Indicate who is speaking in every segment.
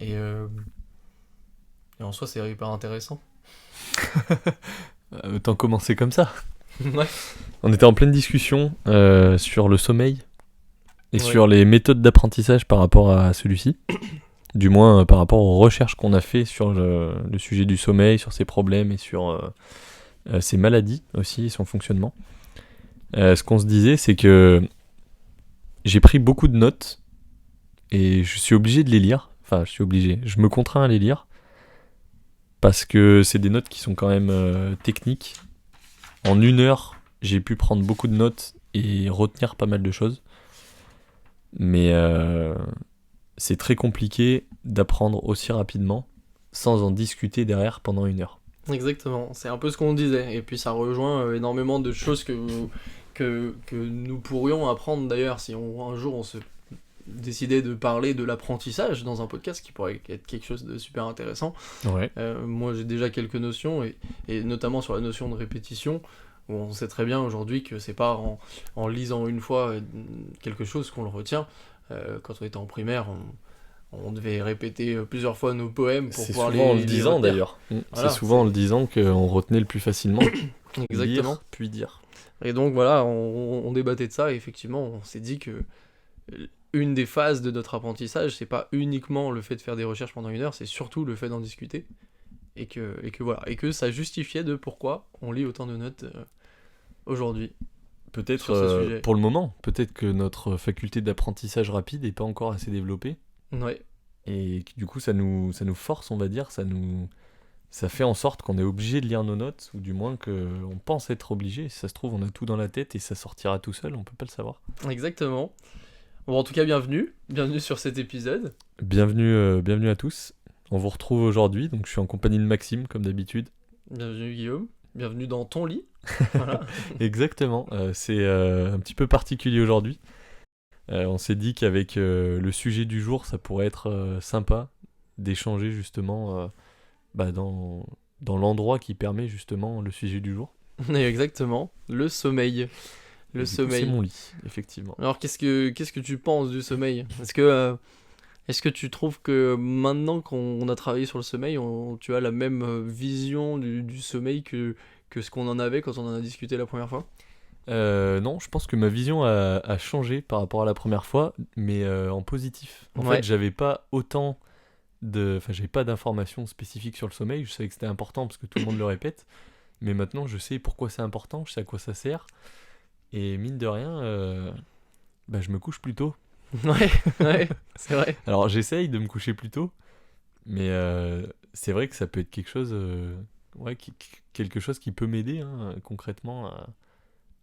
Speaker 1: Et en soi, c'est hyper intéressant.
Speaker 2: Autant commencer comme ça.
Speaker 1: Ouais.
Speaker 2: On était en pleine discussion sur le sommeil et
Speaker 1: Ouais.
Speaker 2: sur les méthodes d'apprentissage par rapport à celui-ci. Du moins par rapport aux recherches qu'on a fait sur le sujet du sommeil, sur ses problèmes et sur ses maladies aussi et son fonctionnement. Ce qu'on se disait, c'est que j'ai pris beaucoup de notes et je suis obligé de les lire. Enfin, je suis obligé. Je me contrains à les lire parce que c'est des notes qui sont quand même techniques. En 1 heure, j'ai pu prendre beaucoup de notes et retenir pas mal de choses. Mais c'est très compliqué d'apprendre aussi rapidement sans en discuter derrière pendant 1 heure.
Speaker 1: Exactement, c'est un peu ce qu'on disait. Et puis ça rejoint énormément de choses que nous pourrions apprendre d'ailleurs si un jour on se décidait de parler de l'apprentissage dans un podcast qui pourrait être quelque chose de super intéressant.
Speaker 2: Ouais.
Speaker 1: Moi j'ai déjà quelques notions et notamment sur la notion de répétition où on sait très bien aujourd'hui que c'est pas en lisant une fois quelque chose qu'on le retient. Quand on était en primaire, on devait répéter plusieurs fois nos poèmes pour
Speaker 2: C'est
Speaker 1: pouvoir
Speaker 2: souvent en le
Speaker 1: les
Speaker 2: disant
Speaker 1: retenir.
Speaker 2: d'ailleurs.
Speaker 1: Voilà,
Speaker 2: C'est souvent en le disant qu'on retenait le plus facilement.
Speaker 1: exactement.
Speaker 2: Lire, puis dire.
Speaker 1: Et donc voilà, on débattait de ça et effectivement on s'est dit que une des phases de notre apprentissage, c'est pas uniquement le fait de faire des recherches pendant 1 heure, c'est surtout le fait d'en discuter. Et que voilà, et que ça justifiait de pourquoi on lit autant de notes aujourd'hui
Speaker 2: Peut-être
Speaker 1: sur ce sujet.
Speaker 2: pour le moment, peut-être que notre faculté d'apprentissage rapide n'est pas encore assez développée.
Speaker 1: Ouais,
Speaker 2: Et que, du coup, ça nous force, on va dire, ça fait en sorte qu'on est obligé de lire nos notes, ou du moins qu'on pense être obligé. Si ça se trouve, on a tout dans la tête et ça sortira tout seul, on peut pas le savoir.
Speaker 1: exactement. Bon, en tout cas, bienvenue sur cet épisode.
Speaker 2: Bienvenue à tous. On vous retrouve aujourd'hui, donc je suis en compagnie de Maxime, comme d'habitude.
Speaker 1: Bienvenue Guillaume, bienvenue dans ton lit. Voilà.
Speaker 2: Exactement, c'est un petit peu particulier aujourd'hui. On s'est dit qu'avec le sujet du jour, ça pourrait être sympa d'échanger justement dans l'endroit qui permet justement le sujet du jour.
Speaker 1: Exactement, le sommeil.
Speaker 2: Et
Speaker 1: Le
Speaker 2: du coup, c'est
Speaker 1: sommeil.
Speaker 2: mon lit, effectivement.
Speaker 1: Alors qu'est-ce que tu penses du sommeil? Est-ce que tu trouves que maintenant qu'on a travaillé sur le sommeil, tu as la même vision du sommeil que ce qu'on en avait quand on en a discuté la première fois?
Speaker 2: Non, je pense que ma vision a changé par rapport à la première fois, mais en positif. En fait,
Speaker 1: Ouais,
Speaker 2: j'avais pas d'informations spécifiques sur le sommeil. Je savais que c'était important parce que tout le monde le répète, mais maintenant je sais pourquoi c'est important, je sais à quoi ça sert, et mine de rien, je me couche plus tôt.
Speaker 1: ouais, ouais, c'est vrai.
Speaker 2: Alors j'essaye de me coucher plus tôt, mais c'est vrai que ça peut être quelque chose, quelque chose qui peut m'aider concrètement à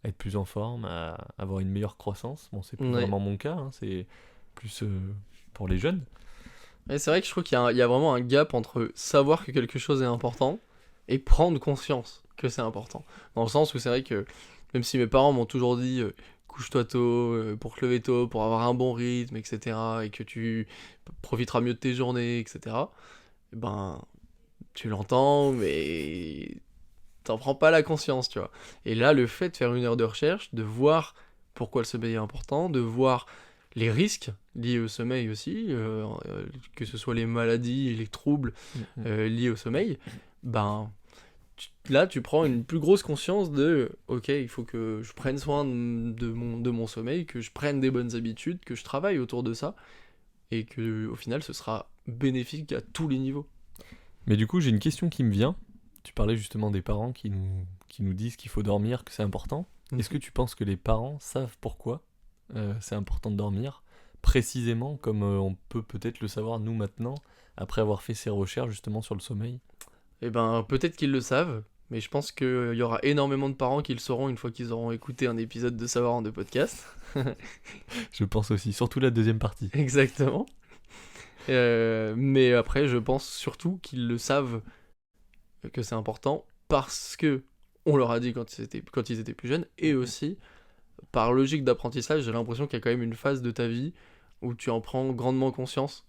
Speaker 2: être plus en forme, à avoir une meilleure croissance. Bon, c'est plus
Speaker 1: Ouais.
Speaker 2: vraiment mon cas, c'est plus pour les jeunes.
Speaker 1: Ouais, c'est vrai que je trouve qu'il y a vraiment un gap entre savoir que quelque chose est important et prendre conscience que c'est important. Dans le sens où c'est vrai que même si mes parents m'ont toujours dit couche-toi tôt pour te lever tôt, pour avoir un bon rythme, etc. et que tu profiteras mieux de tes journées, etc. Eh ben, tu l'entends, mais t'en prends pas la conscience, tu vois. Et là, le fait de faire 1 heure de recherche, de voir pourquoi le sommeil est important, de voir les risques liés au sommeil aussi, que ce soit les maladies et les troubles
Speaker 2: Mhm.
Speaker 1: liés au sommeil, ben là tu prends une plus grosse conscience de ok, il faut que je prenne soin de mon sommeil, que je prenne des bonnes habitudes, que je travaille autour de ça, et que au final ce sera bénéfique à tous les niveaux.
Speaker 2: Mais du coup, j'ai une question qui me vient. Tu parlais justement des parents qui nous disent qu'il faut dormir, que c'est important. Est-ce que tu penses que les parents savent pourquoi c'est important de dormir précisément comme on peut peut-être le savoir nous maintenant après avoir fait ces recherches justement sur le sommeil?
Speaker 1: Eh ben, peut-être qu'ils le savent, mais je pense qu'il y aura énormément de parents qui le sauront une fois qu'ils auront écouté un épisode de Savoir en deux podcasts.
Speaker 2: Je pense aussi, surtout la deuxième partie.
Speaker 1: Exactement. Mais après, je pense surtout qu'ils le savent que c'est important parce que on leur a dit quand ils étaient plus jeunes, et aussi par logique d'apprentissage, j'ai l'impression qu'il y a quand même une phase de ta vie où tu en prends grandement conscience.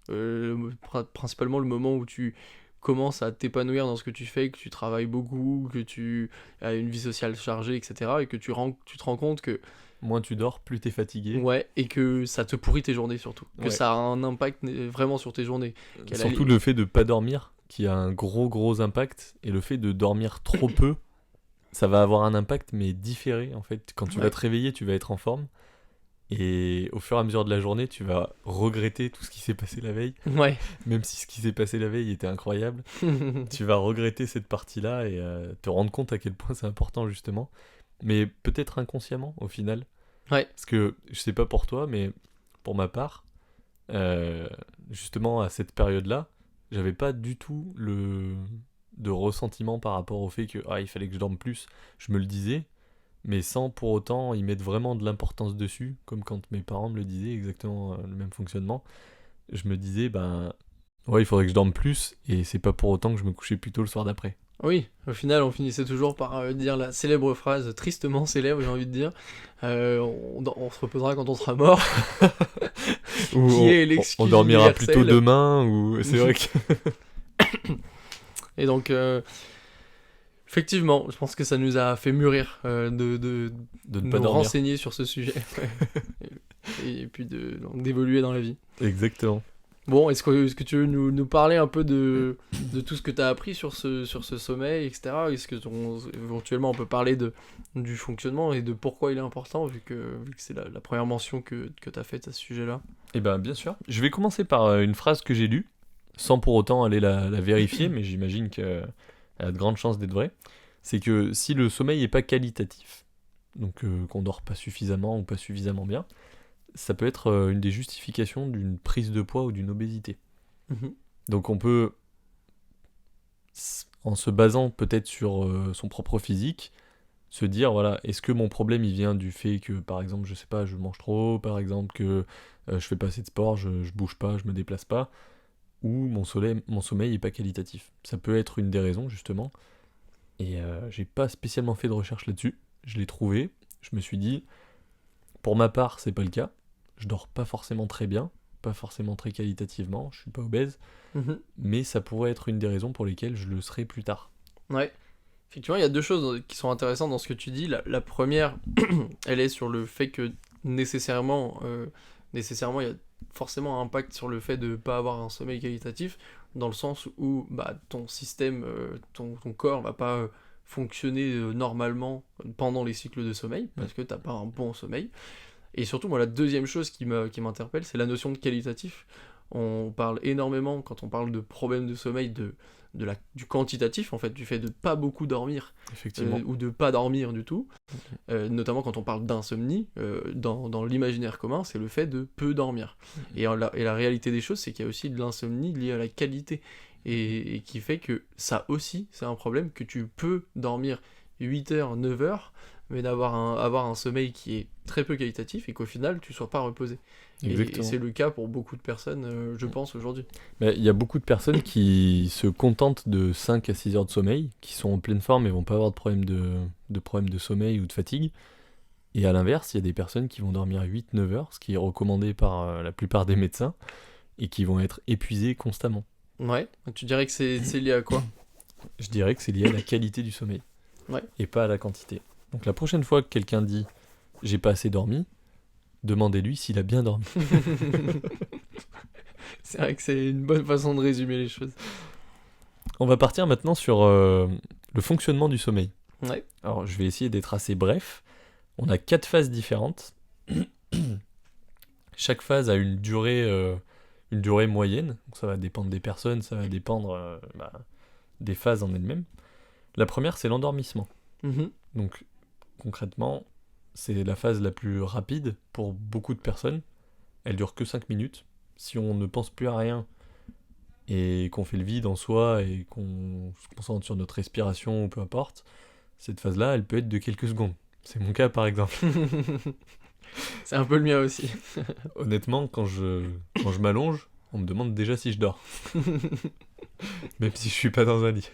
Speaker 1: Principalement le moment où tu commences à t'épanouir dans ce que tu fais, que tu travailles beaucoup, que tu as une vie sociale chargée, etc. Et que tu te rends compte que
Speaker 2: moins tu dors, plus t'es fatigué.
Speaker 1: Ouais, et que ça te pourrit tes journées surtout. Que
Speaker 2: Ouais.
Speaker 1: ça a un impact vraiment sur tes journées. Qu'à la
Speaker 2: Surtout
Speaker 1: limite-
Speaker 2: le fait de pas dormir, qui a un gros impact, et le fait de dormir trop peu, ça va avoir un impact, mais différé en fait. Quand tu
Speaker 1: Ouais.
Speaker 2: vas te réveiller, tu vas être en forme, et au fur et à mesure de la journée, tu vas regretter tout ce qui s'est passé la veille,
Speaker 1: Ouais.
Speaker 2: même si ce qui s'est passé la veille était incroyable. Tu vas regretter cette partie-là et te rendre compte à quel point c'est important justement, mais peut-être inconsciemment au final.
Speaker 1: Ouais.
Speaker 2: Parce que je sais pas pour toi, mais pour ma part, euh, justement à cette période-là, j'avais pas du tout de ressentiment par rapport au fait que il fallait que je dorme plus. Je me le disais, mais sans pour autant y mettre vraiment de l'importance dessus, comme quand mes parents me le disaient, exactement le même fonctionnement. Je me disais, ben ouais, il faudrait que je dorme plus, et c'est pas pour autant que je me couchais plus tôt le soir d'après.
Speaker 1: Oui, au final, on finissait toujours par dire la célèbre phrase, tristement célèbre, j'ai envie de dire. On se reposera quand on sera mort.
Speaker 2: Ou
Speaker 1: Qui est
Speaker 2: on
Speaker 1: l'excuse
Speaker 2: dormira plus tôt
Speaker 1: universelle.
Speaker 2: demain, ou c'est vrai que.
Speaker 1: Et donc, effectivement, je pense que ça nous a fait mûrir de
Speaker 2: De ne
Speaker 1: nous
Speaker 2: pas dormir.
Speaker 1: renseigner sur ce sujet. Et puis donc, d'évoluer dans la vie.
Speaker 2: Exactement.
Speaker 1: Bon, est-ce que tu veux nous parler un peu de tout ce que tu as appris sur ce sommeil, etc. Est-ce que éventuellement on peut parler du fonctionnement et de pourquoi il est important, vu que c'est la première mention que tu as faite à ce sujet-là?
Speaker 2: Eh ben, bien sûr. Je vais commencer par une phrase que j'ai lue, sans pour autant aller la vérifier, mais j'imagine qu'elle a de grandes chances d'être vraie. C'est que si le sommeil n'est pas qualitatif, donc qu'on dort pas suffisamment ou pas suffisamment bien, ça peut être une des justifications d'une prise de poids ou d'une obésité.
Speaker 1: Mhm.
Speaker 2: Donc on peut, en se basant peut-être sur son propre physique, se dire, voilà, est-ce que mon problème il vient du fait que, par exemple, je sais pas, je mange trop, par exemple, que je fais pas assez de sport, je bouge pas, je me déplace pas, ou mon sommeil est pas qualitatif. Ça peut être une des raisons, justement. Et j'ai pas spécialement fait de recherche là-dessus. Je l'ai trouvé. Je me suis dit, pour ma part, c'est pas le cas. Je dors pas forcément très bien, pas forcément très qualitativement, je suis pas obèse,
Speaker 1: Mhm.
Speaker 2: mais ça pourrait être une des raisons pour lesquelles je le serai plus tard.
Speaker 1: Ouais. Effectivement, il y a deux choses qui sont intéressantes dans ce que tu dis. La première, elle est sur le fait que nécessairement, il y a forcément un impact sur le fait de ne pas avoir un sommeil qualitatif, dans le sens où bah, ton système, ton corps va pas fonctionner normalement pendant les cycles de sommeil, parce que t'as pas un bon sommeil. Et surtout, moi, la deuxième chose qui m'interpelle, c'est la notion de qualitatif. On parle énormément, quand on parle de problèmes de sommeil, du quantitatif, en fait, du fait de pas beaucoup dormir,
Speaker 2: Effectivement.
Speaker 1: ou de pas dormir du tout. Notamment quand on parle d'insomnie, dans l'imaginaire commun, c'est le fait de peu dormir. Et la réalité des choses, c'est qu'il y a aussi de l'insomnie liée à la qualité. Et qui fait que ça aussi, c'est un problème, que tu peux dormir 8 heures, 9 heures, mais avoir un sommeil qui est très peu qualitatif et qu'au final, tu sois pas reposé. Et
Speaker 2: Exactement.
Speaker 1: c'est le cas pour beaucoup de personnes, je pense, aujourd'hui.
Speaker 2: Mais il y a beaucoup de personnes qui se contentent de 5 à 6 heures de sommeil, qui sont en pleine forme et vont pas avoir de problème de sommeil ou de fatigue. Et à l'inverse, il y a des personnes qui vont dormir 8-9 heures, ce qui est recommandé par la plupart des médecins, et qui vont être épuisées constamment.
Speaker 1: Ouais, tu dirais que c'est lié à quoi?
Speaker 2: Je dirais que c'est lié à la qualité du sommeil,
Speaker 1: Ouais.
Speaker 2: et pas à la quantité. Donc la prochaine fois que quelqu'un dit « j'ai pas assez dormi », demandez-lui s'il a bien dormi.
Speaker 1: C'est vrai que c'est une bonne façon de résumer les choses.
Speaker 2: On va partir maintenant sur le fonctionnement du sommeil.
Speaker 1: Ouais.
Speaker 2: Alors, je vais essayer d'être assez bref. On a 4 phases différentes. Chaque phase a une durée moyenne. Donc, ça va dépendre des personnes, ça va dépendre des phases en elles-mêmes. La première, c'est l'endormissement.
Speaker 1: Mhm.
Speaker 2: Donc, concrètement, c'est la phase la plus rapide pour beaucoup de personnes. Elle dure que 5 minutes. Si on ne pense plus à rien et qu'on fait le vide en soi et qu'on se concentre sur notre respiration ou peu importe, cette phase-là, elle peut être de quelques secondes. C'est mon cas par exemple.
Speaker 1: C'est un peu le mien aussi.
Speaker 2: Honnêtement, quand je m'allonge, on me demande déjà si je dors. Même si je suis pas dans un lit.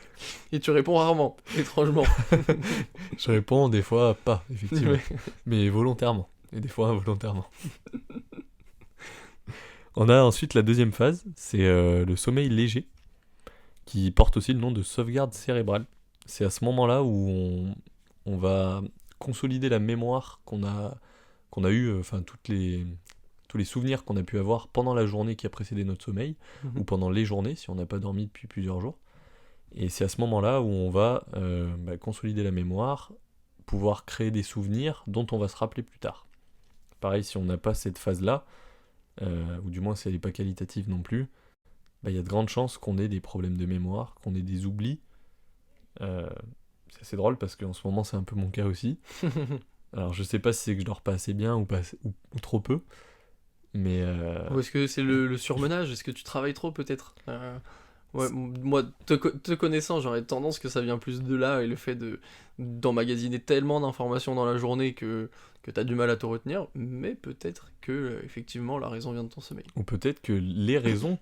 Speaker 1: Et tu réponds rarement, étrangement.
Speaker 2: Je réponds des fois pas, effectivement.
Speaker 1: Ouais.
Speaker 2: Mais volontairement. Et des fois involontairement. On a ensuite la deuxième phase, c'est le sommeil léger, qui porte aussi le nom de sauvegarde cérébrale. C'est à ce moment-là où on va consolider la mémoire qu'on a qu'on a eu, enfin tous les souvenirs qu'on a pu avoir pendant la journée qui a précédé notre sommeil, ou pendant les journées si on n'a pas dormi depuis plusieurs jours. Et c'est à ce moment-là où on va consolider la mémoire, pouvoir créer des souvenirs dont on va se rappeler plus tard. Pareil, si on n'a pas cette phase-là, ou du moins si elle n'est pas qualitative non plus, il y a de grandes chances qu'on ait des problèmes de mémoire, qu'on ait des oublis. C'est assez drôle parce qu'en ce moment c'est un peu mon cas aussi. Alors je sais pas si c'est que je dors pas assez bien ou trop peu, mais
Speaker 1: Ou est-ce que c'est le surmenage? Est-ce que tu travailles trop peut-être? Ouais, moi, te connaissant, j'aurais tendance que ça vient plus de là, et le fait d'emmagasiner tellement d'informations dans la journée que t'as du mal à te retenir, mais peut-être que, effectivement, la raison vient de ton sommeil.
Speaker 2: ou peut-être que les raisons,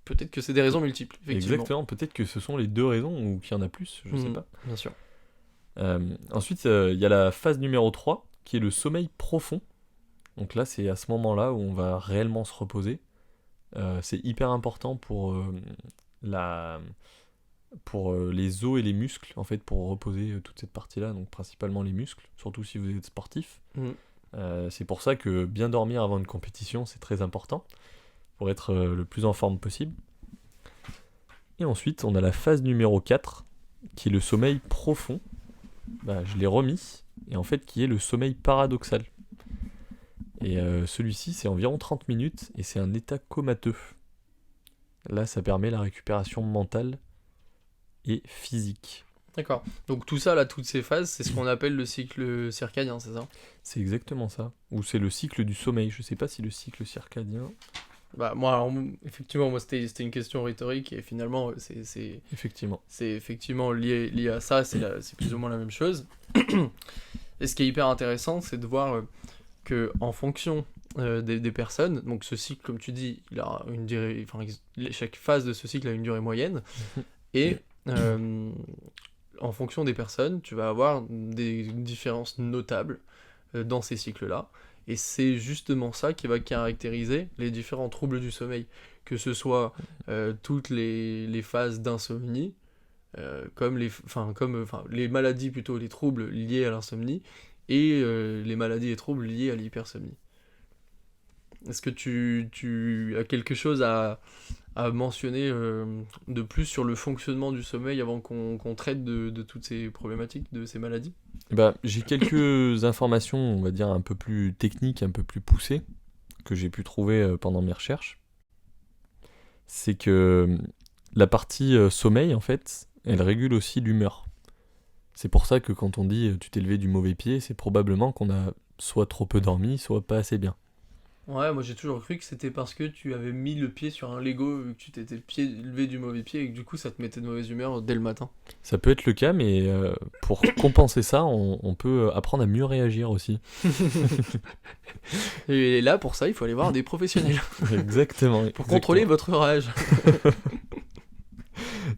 Speaker 1: Peut-être que c'est des raisons multiples, effectivement.
Speaker 2: exactement, peut-être que ce sont les deux raisons ou qu'il y en a plus, je sais pas.
Speaker 1: Bien sûr.
Speaker 2: Ensuite, il y a la phase numéro 3 qui est le sommeil profond. Donc là, c'est à ce moment-là où on va réellement se reposer. C'est hyper important pour les os et les muscles, en fait, pour reposer toute cette partie-là, donc principalement les muscles, surtout si vous êtes sportif. C'est pour ça que bien dormir avant une compétition, c'est très important, pour être le plus en forme possible. Et ensuite, on a la phase numéro 4, qui est le sommeil profond. Je l'ai remis, et en fait, qui est le sommeil paradoxal. Et celui-ci, c'est environ 30 minutes, et c'est un état comateux. Là, ça permet la récupération mentale et physique.
Speaker 1: D'accord. Donc tout ça, là, toutes ces phases, c'est ce qu'on appelle le cycle circadien, c'est ça?
Speaker 2: C'est exactement ça. Ou c'est le cycle du sommeil. Je sais pas si le cycle circadien...
Speaker 1: Moi, alors, effectivement, moi, c'était une question rhétorique, et finalement,
Speaker 2: Effectivement.
Speaker 1: c'est effectivement lié à ça, c'est plus ou moins la même chose. Et ce qui est hyper intéressant, c'est de voir que en fonction des personnes, donc ce cycle, comme tu dis, il a une durée, enfin, chaque phase de ce cycle a une durée moyenne, et en fonction des personnes, tu vas avoir des différences notables dans ces cycles-là. Et c'est justement ça qui va caractériser les différents troubles du sommeil, que ce soit toutes les phases d'insomnie, comme les maladies plutôt, les troubles liés à l'insomnie, et les maladies et troubles liés à l'hypersomnie. Est-ce que tu as quelque chose à mentionner de plus sur le fonctionnement du sommeil avant qu'on traite de toutes ces problématiques, de ces maladies?
Speaker 2: J'ai quelques informations, on va dire, un peu plus techniques, un peu plus poussées, que j'ai pu trouver pendant mes recherches. C'est que la partie sommeil, en fait, elle régule aussi l'humeur. C'est pour ça que quand on dit tu t'es levé du mauvais pied, c'est probablement qu'on a soit trop peu dormi, soit pas assez bien.
Speaker 1: Ouais, moi j'ai toujours cru que c'était parce que tu avais mis le pied sur un Lego, que tu t'étais levé du mauvais pied, et que du coup ça te mettait de mauvaise humeur dès le matin.
Speaker 2: Ça peut être le cas, mais pour compenser ça, on peut apprendre à mieux réagir aussi.
Speaker 1: Et là, pour ça, il faut aller voir des professionnels.
Speaker 2: Exactement.
Speaker 1: Pour contrôler votre rage.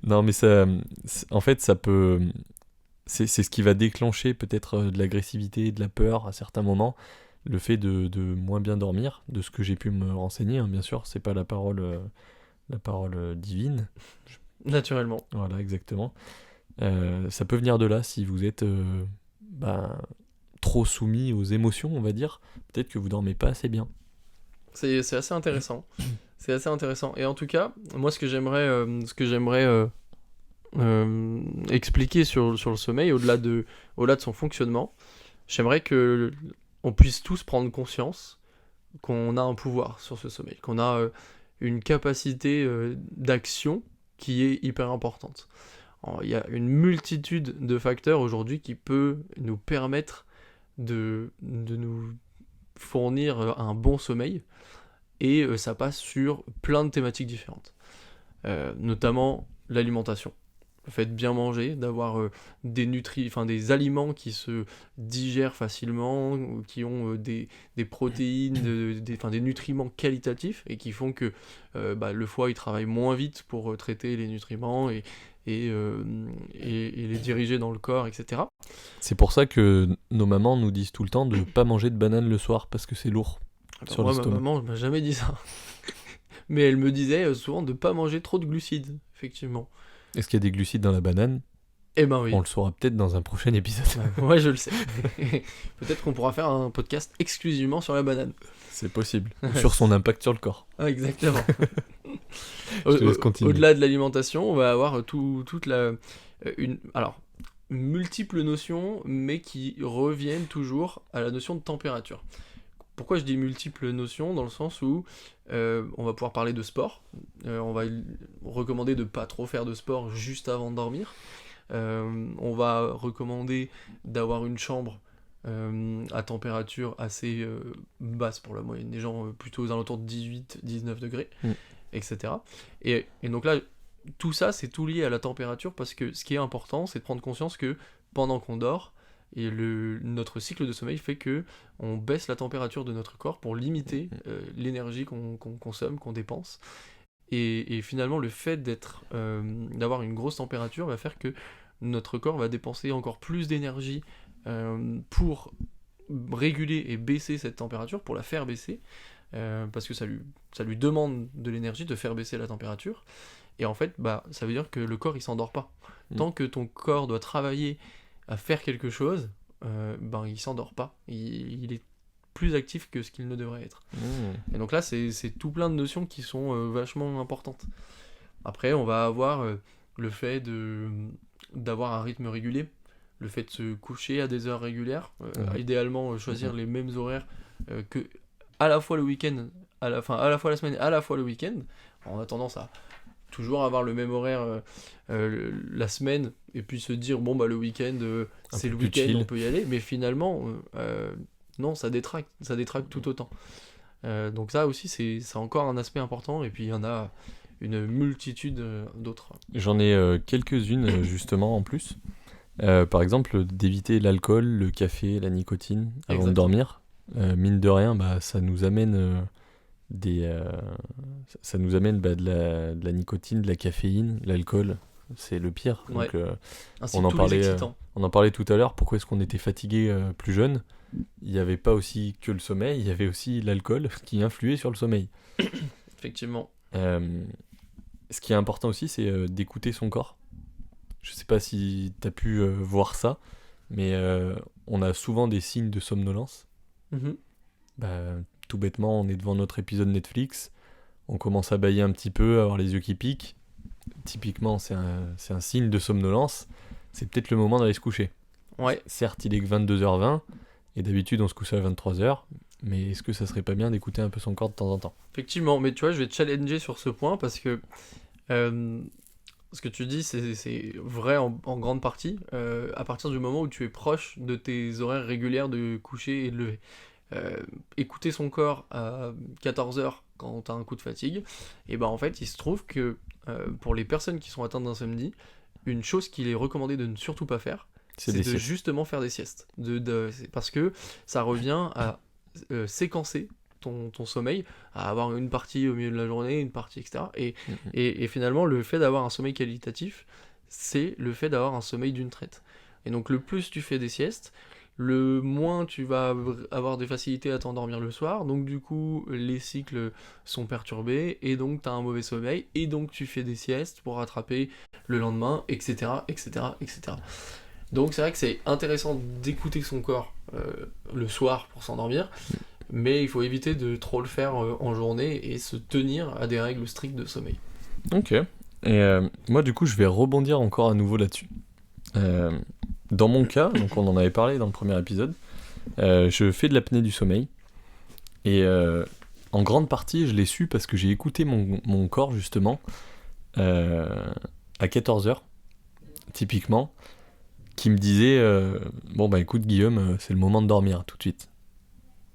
Speaker 2: Non, mais ça, en fait, ça peut... C'est ce qui va déclencher peut-être de l'agressivité, de la peur à certains moments. Le fait de moins bien dormir, de ce que j'ai pu me renseigner, hein, bien sûr, c'est pas la parole divine.
Speaker 1: Naturellement.
Speaker 2: Voilà, exactement. Ça peut venir de là, si vous êtes trop soumis aux émotions, on va dire. Peut-être que vous dormez pas assez bien.
Speaker 1: C'est assez intéressant. C'est assez intéressant. Et en tout cas, moi, ce que j'aimerais expliquer sur le sommeil, au-delà de son fonctionnement, j'aimerais que on puisse tous prendre conscience qu'on a un pouvoir sur ce sommeil, qu'on a une capacité d'action qui est hyper importante. Il y a une multitude de facteurs aujourd'hui qui peut nous permettre de nous fournir un bon sommeil, et ça passe sur plein de thématiques différentes, notamment l'alimentation. Le fait de bien manger, d'avoir des aliments qui se digèrent facilement, qui ont des protéines, des nutriments qualitatifs, et qui font que le foie il travaille moins vite pour traiter les nutriments et les diriger dans le corps, etc.
Speaker 2: C'est pour ça que nos mamans nous disent tout le temps de ne pas manger de banane le soir, parce que c'est lourd sur
Speaker 1: moi,
Speaker 2: l'estomac.
Speaker 1: ma maman m'a jamais dit ça. Mais elle me disait souvent de ne pas manger trop de glucides, effectivement.
Speaker 2: Est-ce qu'il y a des glucides dans la banane?
Speaker 1: Eh ben oui.
Speaker 2: On le saura peut-être dans un prochain épisode.
Speaker 1: Ouais, je le sais. Peut-être qu'on pourra faire un podcast exclusivement sur la banane.
Speaker 2: C'est possible. Ou sur son impact sur le corps.
Speaker 1: Ah, exactement.
Speaker 2: Je te laisse continuer.
Speaker 1: Au-delà de l'alimentation, on va avoir toute alors, multiples notions, mais qui reviennent toujours à la notion de température. Pourquoi je dis multiples notions? Dans le sens où on va pouvoir parler de sport. On va recommander de pas trop faire de sport juste avant de dormir. On va recommander d'avoir une chambre à température assez basse pour la moyenne des gens, plutôt aux alentours de 18-19 degrés, etc. Et donc là, tout ça, c'est tout lié à la température, parce que ce qui est important, c'est de prendre conscience que pendant qu'on dort, et notre cycle de sommeil fait que on baisse la température de notre corps pour limiter l'énergie qu'on consomme, qu'on dépense. Et finalement, le fait d'avoir une grosse température va faire que notre corps va dépenser encore plus d'énergie pour réguler et baisser cette température, pour la faire baisser, parce que ça lui demande de l'énergie de faire baisser la température. Et en fait, ça veut dire que le corps, il s'endort pas. Tant que ton corps doit travailler à faire quelque chose, il s'endort pas. Il est plus actif que ce qu'il ne devrait être. Et donc là, c'est tout plein de notions qui sont vachement importantes. Après, on va avoir le fait d'avoir un rythme régulier, le fait de se coucher à des heures régulières, idéalement choisir les mêmes horaires que à la fois le week-end, à la fois la semaine, à la fois le week-end. On a tendance à toujours avoir le même horaire la semaine, et puis se dire le week-end c'est le week-end, on peut y aller, mais finalement non, ça détraque tout autant. Donc ça aussi c'est encore un aspect important, et puis il y en a une multitude d'autres.
Speaker 2: J'en ai quelques-unes justement en plus. Par exemple, d'éviter l'alcool, le café, la nicotine avant de dormir. Mine de rien, ça nous amène de la nicotine, de la caféine, l'alcool, c'est le pire.
Speaker 1: Ouais.
Speaker 2: Donc, on en parlait tout à l'heure. Pourquoi est-ce qu'on était fatigué plus jeune? Il n'y avait pas aussi que le sommeil, il y avait aussi l'alcool qui influait sur le sommeil.
Speaker 1: Effectivement.
Speaker 2: Ce qui est important aussi, c'est d'écouter son corps. Je sais pas si tu as pu voir ça, mais on a souvent des signes de somnolence. Tout bêtement, on est devant notre épisode Netflix, on commence à bâiller un petit peu, à avoir les yeux qui piquent. Typiquement, c'est un signe de somnolence. C'est peut-être le moment d'aller se coucher.
Speaker 1: Ouais.
Speaker 2: Certes, il est que 22h20, et d'habitude on se couche à 23h, mais est-ce que ça serait pas bien d'écouter un peu son corps de temps en temps?
Speaker 1: Effectivement, mais tu vois, je vais te challenger sur ce point, parce que ce que tu dis, c'est vrai en grande partie, à partir du moment où tu es proche de tes horaires réguliers de coucher et de lever. Écouter son corps à 14h quand tu as un coup de fatigue, et en fait, il se trouve que pour les personnes qui sont atteintes d'insomnie, une chose qu'il est recommandé de ne surtout pas faire, c'est de justement faire des siestes. Parce que ça revient à séquencer ton sommeil, à avoir une partie au milieu de la journée, une partie, etc. Et finalement, le fait d'avoir un sommeil qualitatif, c'est le fait d'avoir un sommeil d'une traite. Et donc, le plus tu fais des siestes, le moins tu vas avoir des facilités à t'endormir le soir, donc du coup les cycles sont perturbés, et donc tu as un mauvais sommeil, et donc tu fais des siestes pour rattraper le lendemain, etc. Donc c'est vrai que c'est intéressant d'écouter son corps le soir pour s'endormir, mais il faut éviter de trop le faire en journée et se tenir à des règles strictes de sommeil.
Speaker 2: Ok, et moi du coup je vais rebondir encore à nouveau là-dessus. Dans mon cas, donc on en avait parlé dans le premier épisode, je fais de l'apnée du sommeil, et en grande partie je l'ai su parce que j'ai écouté mon corps justement à 14h typiquement, qui me disait écoute Guillaume, c'est le moment de dormir tout de suite.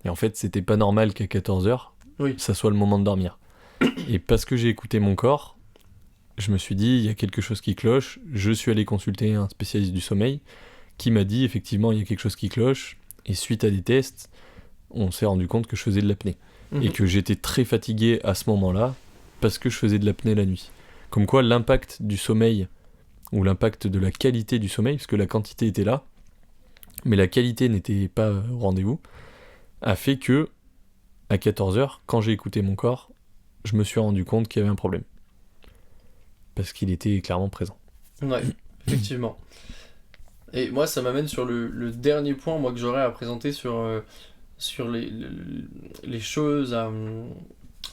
Speaker 2: Et en fait c'était pas normal qu'à 14h ça soit le moment de dormir. Et parce que j'ai écouté mon corps, je me suis dit, il y a quelque chose qui cloche. Je suis allé consulter un spécialiste du sommeil qui m'a dit, effectivement, il y a quelque chose qui cloche. Et suite à des tests, on s'est rendu compte que je faisais de l'apnée. Et que j'étais très fatigué à ce moment-là parce que je faisais de l'apnée la nuit. Comme quoi, l'impact du sommeil, ou l'impact de la qualité du sommeil, parce que la quantité était là, mais la qualité n'était pas au rendez-vous, a fait que, à 14h, quand j'ai écouté mon corps, je me suis rendu compte qu'il y avait un problème. Parce qu'il était clairement présent.
Speaker 1: Ouais, Effectivement. Et moi, ça m'amène sur le dernier point moi, que j'aurais à présenter sur les choses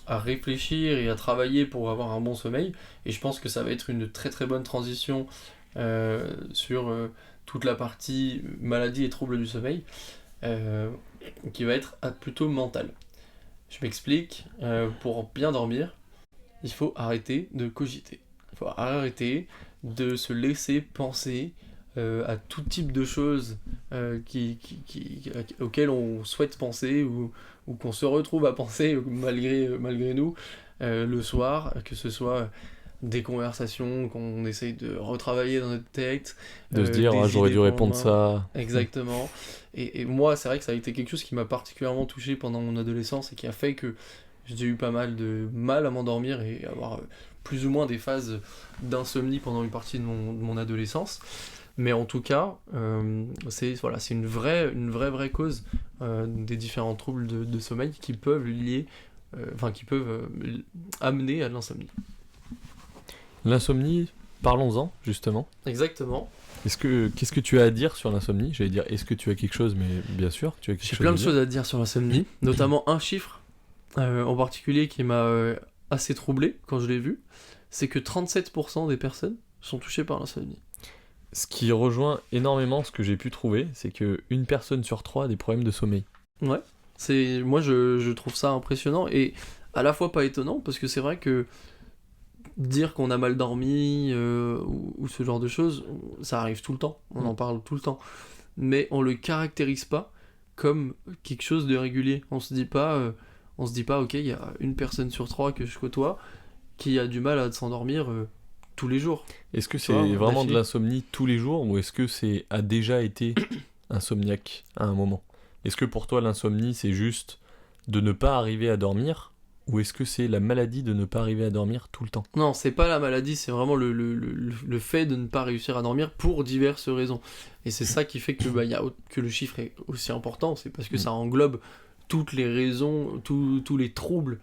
Speaker 1: à réfléchir et à travailler pour avoir un bon sommeil. Et je pense que ça va être une très très bonne transition sur toute la partie maladie et troubles du sommeil, euh, qui va être plutôt mentale. Je m'explique, pour bien dormir, il faut arrêter de cogiter. Il faut arrêter de se laisser penser à tout type de choses auxquelles on souhaite penser ou qu'on se retrouve à penser malgré nous le soir, que ce soit des conversations qu'on essaye de retravailler dans notre tête,
Speaker 2: De se dire,
Speaker 1: des
Speaker 2: j'aurais
Speaker 1: idées
Speaker 2: dû
Speaker 1: qu'on
Speaker 2: répondre
Speaker 1: a.
Speaker 2: ça.
Speaker 1: Exactement. Et moi, c'est vrai que ça a été quelque chose qui m'a particulièrement touché pendant mon adolescence et qui a fait que j'ai eu pas mal de mal à m'endormir et avoir plus ou moins des phases d'insomnie pendant une partie de mon adolescence. Mais en tout cas, c'est une vraie cause des différents troubles de sommeil qui peuvent amener à de l'insomnie.
Speaker 2: L'insomnie, parlons-en, justement.
Speaker 1: Exactement.
Speaker 2: Qu'est-ce que tu as à dire sur l'insomnie? J'allais dire, est-ce que tu as quelque chose, mais bien sûr, tu as quelque
Speaker 1: J'ai
Speaker 2: chose
Speaker 1: plein
Speaker 2: à
Speaker 1: de
Speaker 2: dire.
Speaker 1: choses à dire sur l'insomnie, notamment un chiffre en particulier qui m'a assez troublé quand je l'ai vu, c'est que 37% des personnes sont touchées par l'insomnie.
Speaker 2: Ce qui rejoint énormément ce que j'ai pu trouver, c'est que une personne sur trois a des problèmes de sommeil.
Speaker 1: Ouais, moi je trouve ça impressionnant et à la fois pas étonnant parce que c'est vrai que dire qu'on a mal dormi ou ce genre de choses, ça arrive tout le temps, on en parle tout le temps, mais on le caractérise pas comme quelque chose de régulier. On se dit pas, ok, il y a une personne sur trois que je côtoie qui a du mal à s'endormir tous les jours.
Speaker 2: Est-ce que
Speaker 1: Tu vois,
Speaker 2: c'est vraiment de
Speaker 1: d'affilée.
Speaker 2: l'insomnie tous les jours ou est-ce que c'est a déjà été insomniaque à un moment? Est-ce que pour toi l'insomnie c'est juste de ne pas arriver à dormir ou est-ce que c'est la maladie de ne pas arriver à dormir tout le temps?
Speaker 1: Non, c'est pas la maladie, c'est vraiment le fait de ne pas réussir à dormir pour diverses raisons. Et c'est ça qui fait que le chiffre est aussi important, c'est parce que ça englobe toutes les raisons, tous les troubles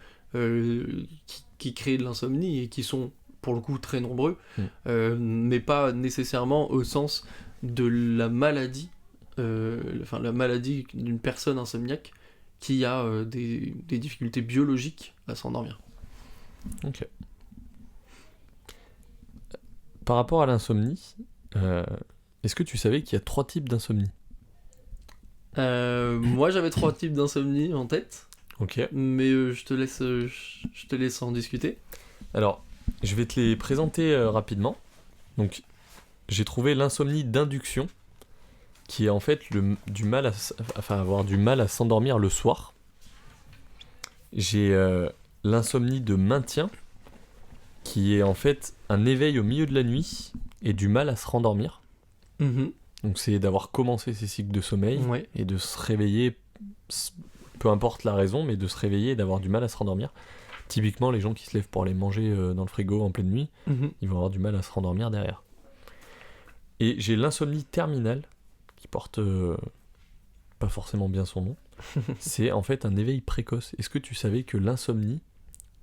Speaker 1: qui créent de l'insomnie et qui sont pour le coup très nombreux,
Speaker 2: Mm.
Speaker 1: mais pas nécessairement au sens de la maladie, la maladie d'une personne insomniaque qui a des difficultés biologiques à s'endormir.
Speaker 2: Ok. Par rapport à l'insomnie, euh, est-ce que tu savais qu'il y a 3 types d'insomnie?
Speaker 1: Moi j'avais 3 types d'insomnie en tête,
Speaker 2: Ok.
Speaker 1: mais je te laisse en discuter.
Speaker 2: Alors, je vais te les présenter rapidement. Donc, j'ai trouvé l'insomnie d'induction, qui est en fait avoir du mal à s'endormir le soir. J'ai l'insomnie de maintien, qui est en fait un éveil au milieu de la nuit et du mal à se rendormir.
Speaker 1: Mhm.
Speaker 2: Donc c'est d'avoir commencé ces cycles de sommeil
Speaker 1: Ouais.
Speaker 2: et de se réveiller, peu importe la raison, mais de se réveiller et d'avoir du mal à se rendormir. Typiquement, les gens qui se lèvent pour aller manger dans le frigo en pleine nuit,
Speaker 1: Mhm.
Speaker 2: ils vont avoir du mal à se rendormir derrière. Et j'ai l'insomnie terminale, qui porte pas forcément bien son nom. C'est en fait un éveil précoce. Est-ce que tu savais que l'insomnie,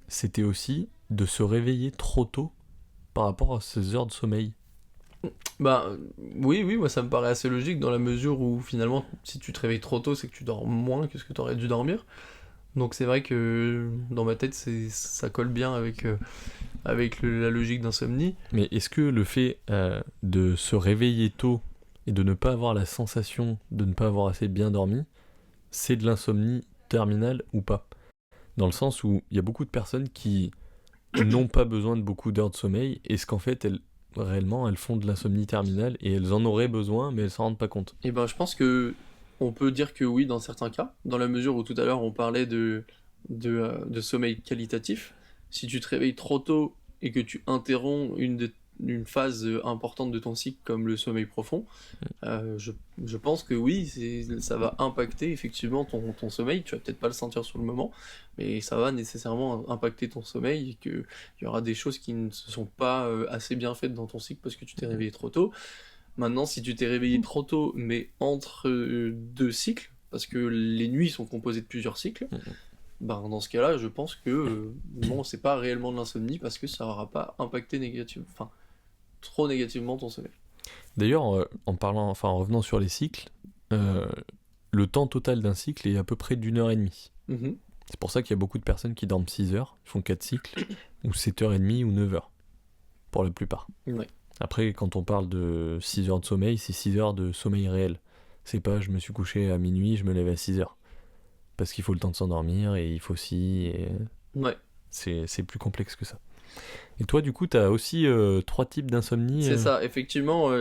Speaker 2: c'était aussi de se réveiller trop tôt par rapport à ses heures de sommeil?
Speaker 1: Bah oui, moi ça me paraît assez logique dans la mesure où finalement si tu te réveilles trop tôt c'est que tu dors moins que ce que tu aurais dû dormir. Donc c'est vrai que dans ma tête ça colle bien avec la logique d'insomnie.
Speaker 2: Mais est-ce que le fait de se réveiller tôt et de ne pas avoir la sensation de ne pas avoir assez bien dormi, c'est de l'insomnie terminale ou pas? Dans le sens où il y a beaucoup de personnes qui n'ont pas besoin de beaucoup d'heures de sommeil, est-ce qu'en fait réellement elles font de l'insomnie terminale et elles en auraient besoin mais elles s'en rendent pas compte?
Speaker 1: Et ben je pense que on peut dire que oui dans certains cas, dans la mesure où tout à l'heure on parlait de sommeil qualitatif. Si tu te réveilles trop tôt et que tu interromps une phase importante de ton cycle comme le sommeil profond, je pense que oui, ça va impacter effectivement ton sommeil. Tu vas peut-être pas le sentir sur le moment, mais ça va nécessairement impacter ton sommeil et qu'il y aura des choses qui ne se sont pas assez bien faites dans ton cycle parce que tu t'es réveillé trop tôt. Maintenant, si tu t'es réveillé trop tôt, mais entre deux cycles, parce que les nuits sont composées de plusieurs cycles, ben dans ce cas-là, je pense que non, c'est pas réellement de l'insomnie parce que ça aura pas impacté trop négativement ton sommeil.
Speaker 2: D'ailleurs, en revenant sur les cycles, euh, le temps total d'un cycle est à peu près d'1 heure et demie.
Speaker 1: Mhm.
Speaker 2: C'est pour ça qu'il y a beaucoup de personnes qui dorment 6 heures, font 4 cycles, ou 7h30 ou 9 heures, pour la plupart.
Speaker 1: Ouais.
Speaker 2: Après, quand on parle de 6 heures de sommeil, c'est 6 heures de sommeil réel. C'est pas je me suis couché à minuit, je me lève à 6 heures. Parce qu'il faut le temps de s'endormir, et il faut aussi...
Speaker 1: Ouais.
Speaker 2: C'est plus complexe que ça. Et toi, du coup, t'as aussi 3 types d'insomnie.
Speaker 1: C'est ça, effectivement.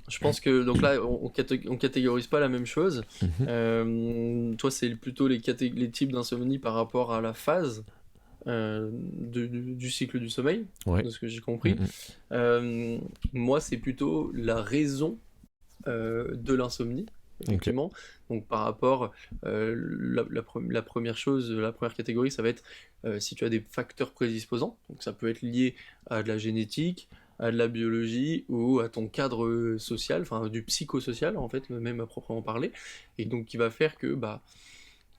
Speaker 1: Je pense que donc là, on catégorise pas la même chose.
Speaker 2: Mhm.
Speaker 1: Toi, c'est plutôt les types d'insomnie par rapport à la phase du cycle du sommeil,
Speaker 2: Ouais.
Speaker 1: de ce que j'ai compris.
Speaker 2: Mhm.
Speaker 1: Moi, c'est plutôt la raison de l'insomnie, effectivement. Donc, par rapport, la première chose, la première catégorie, ça va être si tu as des facteurs prédisposants. Donc, ça peut être lié à de la génétique, à de la biologie ou à ton cadre social, enfin du psychosocial en fait, même à proprement parler. Et donc, qui va faire que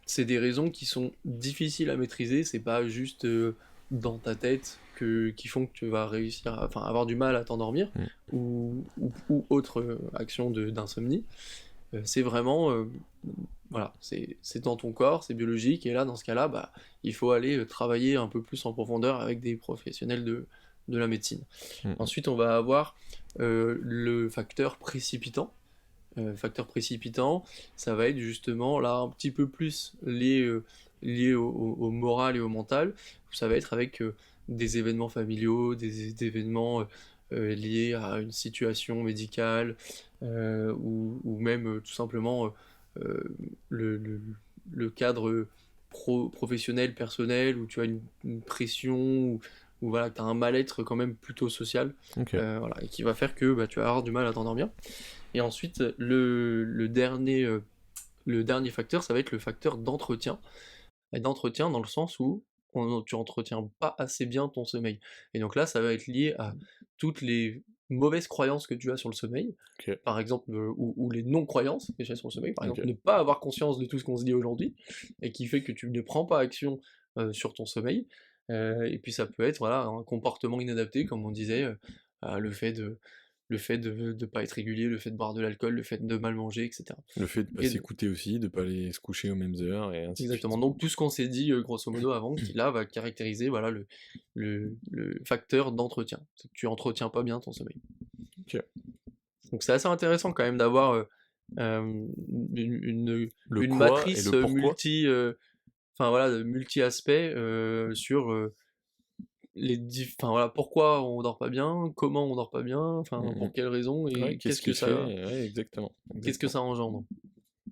Speaker 1: c'est des raisons qui sont difficiles à maîtriser, c'est pas juste dans ta tête qui font que tu vas réussir à avoir du mal à t'endormir ou autre action d'insomnie. C'est vraiment voilà, c'est dans ton corps, c'est biologique, et là dans ce cas-là, il faut aller travailler un peu plus en profondeur avec des professionnels de la médecine.
Speaker 2: Mhm.
Speaker 1: Ensuite, on va avoir le facteur précipitant. Facteur précipitant, ça va être justement là un petit peu plus lié au moral et au mental. Ça va être avec des événements familiaux, des événements liés à une situation médicale, ou même tout simplement euh, le, le- le cadre professionnel, personnel, où tu as une pression, ou voilà, tu as un mal-être quand même plutôt social,
Speaker 2: Ok.
Speaker 1: voilà, et qui va faire que tu vas avoir du mal à t'endormir. Et ensuite, le dernier facteur, ça va être le facteur d'entretien. Et d'entretien dans le sens où tu entretiens pas assez bien ton sommeil. Et donc là, ça va être lié à toutes les mauvaises croyances que tu as sur le sommeil,
Speaker 2: Ok.
Speaker 1: par exemple, ou les non-croyances que tu as sur le sommeil, par
Speaker 2: Ok.
Speaker 1: exemple, ne pas avoir conscience de tout ce qu'on se dit aujourd'hui, et qui fait que tu ne prends pas action sur ton sommeil. Et puis ça peut être voilà, un comportement inadapté, comme on disait, le fait de pas être régulier, le fait de boire de l'alcool, le fait de mal manger, etc.
Speaker 2: Le fait de pas
Speaker 1: Et
Speaker 2: s'écouter aussi, de pas aller se coucher aux mêmes heures, et ainsi de
Speaker 1: exactement.
Speaker 2: suite.
Speaker 1: Donc tout ce qu'on s'est dit grosso modo avant, qui là va caractériser voilà le facteur d'entretien. C'est que tu entretiens pas bien ton sommeil.
Speaker 2: Ok.
Speaker 1: Donc c'est assez intéressant quand même d'avoir
Speaker 2: Le
Speaker 1: une
Speaker 2: quoi et
Speaker 1: matrice
Speaker 2: le pourquoi.
Speaker 1: enfin voilà, multi-aspects sur enfin voilà, pourquoi on dort pas bien, comment on dort pas bien, enfin
Speaker 2: Mhm.
Speaker 1: pour quelles raisons
Speaker 2: Ouais,
Speaker 1: et
Speaker 2: qu'est-ce qui fait? Ouais, exactement.
Speaker 1: qu'est-ce que
Speaker 2: Exactement.
Speaker 1: ça engendre.